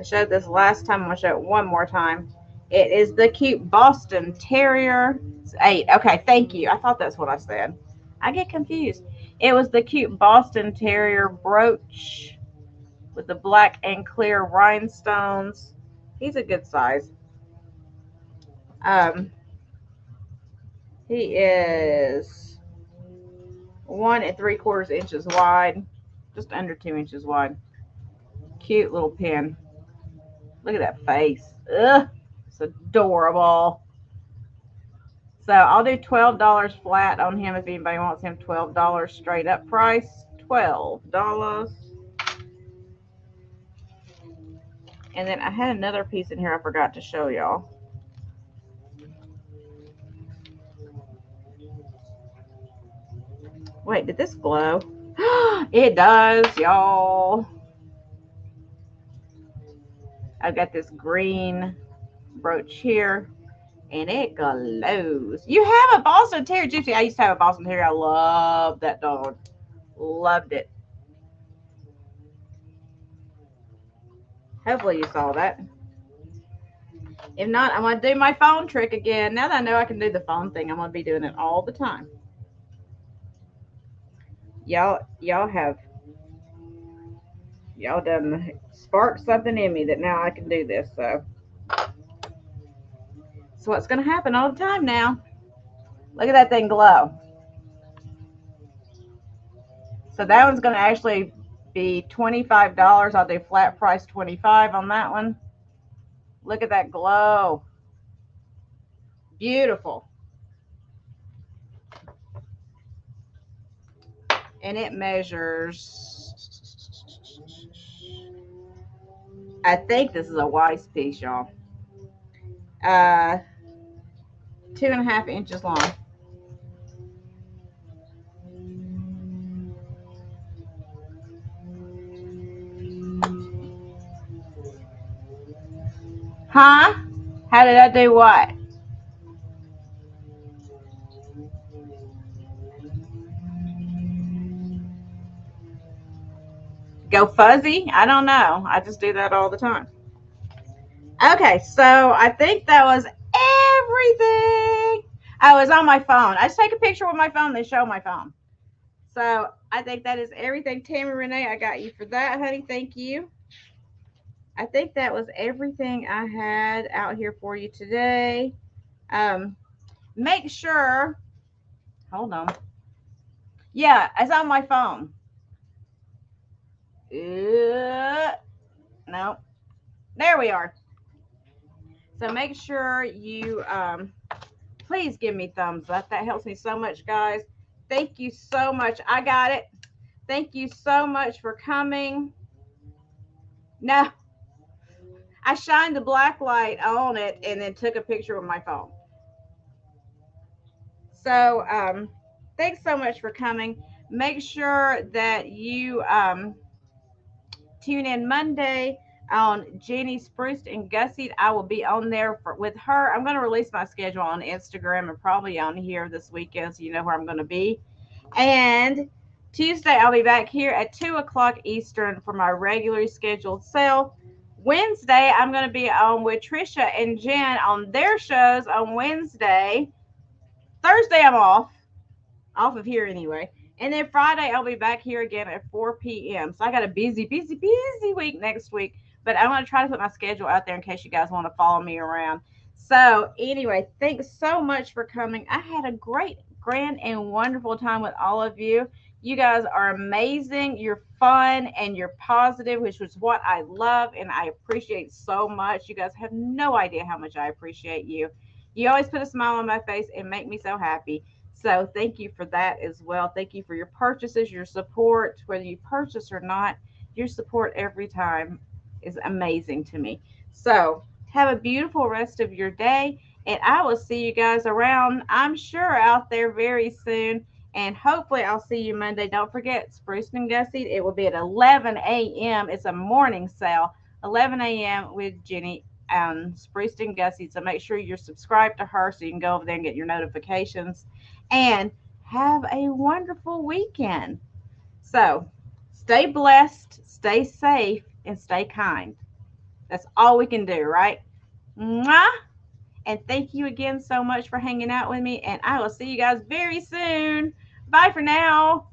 showed this last time. I'm going to show it one more time. It is the cute Boston Terrier. It's 8. Okay, thank you. I thought that's what I said. I get confused. It was the cute Boston Terrier brooch with the black and clear rhinestones. He's a good size. He is 1 3/4 inches wide, just under 2 inches wide. Cute little pin. Look at that face. Ugh, it's adorable. So I'll do $12 flat on him if anybody wants him. $12 straight up price. $12. And then I had another piece in here I forgot to show y'all. Wait, did this glow? It does, y'all. I've got this green brooch here, and it glows. You have a Boston Terrier, Gypsy. I used to have a Boston Terrier. I loved that dog. Loved it. Hopefully you saw that. If not, I'm going to do my phone trick again. Now that I know I can do the phone thing, I'm going to be doing it all the time. Y'all done sparked something in me that now I can do this. So what's going to happen all the time now. Look at that thing glow. So that one's going to actually be $25. I'll do flat price $25 on that one. Look at that glow. Beautiful. And it measures, I think this is a Wise piece, y'all. 2.5 inches long. Huh? How did I do what? Go fuzzy? I don't know. I just do that all the time. Okay, so I think that was everything. I was on my phone. I just take a picture with my phone, then show my phone. So I think that is everything. Tammy Renee, I got you for that, honey. Thank you. I think that was everything I had out here for you today. Make sure, hold on. Yeah, it's on my phone. No. There we are. So make sure you please give me thumbs up. That helps me so much, guys. Thank you so much. I got it. Thank you so much for coming. No, I shined the black light on it and then took a picture with my phone. So thanks so much for coming. Make sure that you tune in Monday on Jenny Spruced and Gussied. I will be on there with her. I'm going to release my schedule on Instagram and probably on here this weekend so you know where I'm going to be. And Tuesday, I'll be back here at 2 o'clock Eastern for my regularly scheduled sale. Wednesday, I'm going to be on with Trisha and Jen on their shows on Wednesday. Thursday, I'm off of here anyway. And then Friday, I'll be back here again at 4 p.m. So I got a busy week next week. But I'm going to try to put my schedule out there in case you guys want to follow me around. So, anyway, thanks so much for coming. I had a great, grand, and wonderful time with all of you. You guys are amazing. You're fun and you're positive, which was what I love and I appreciate so much. You guys have no idea how much I appreciate you. You always put a smile on my face and make me so happy. So thank you for that as well. Thank you for your purchases, your support, whether you purchase or not. Your support every time is amazing to me. So have a beautiful rest of your day, and I will see you guys around, I'm sure, out there very soon. And hopefully, I'll see you Monday. Don't forget, Spruce and Gussie. It will be at 11 a.m. It's a morning sale, 11 a.m. with Jenny Spruce and Gussie. So make sure you're subscribed to her so you can go over there and get your notifications. And have a wonderful weekend. So stay blessed, stay safe, and stay kind. That's all we can do, right? Mwah! And thank you again so much for hanging out with me. And I will see you guys very soon. Bye for now.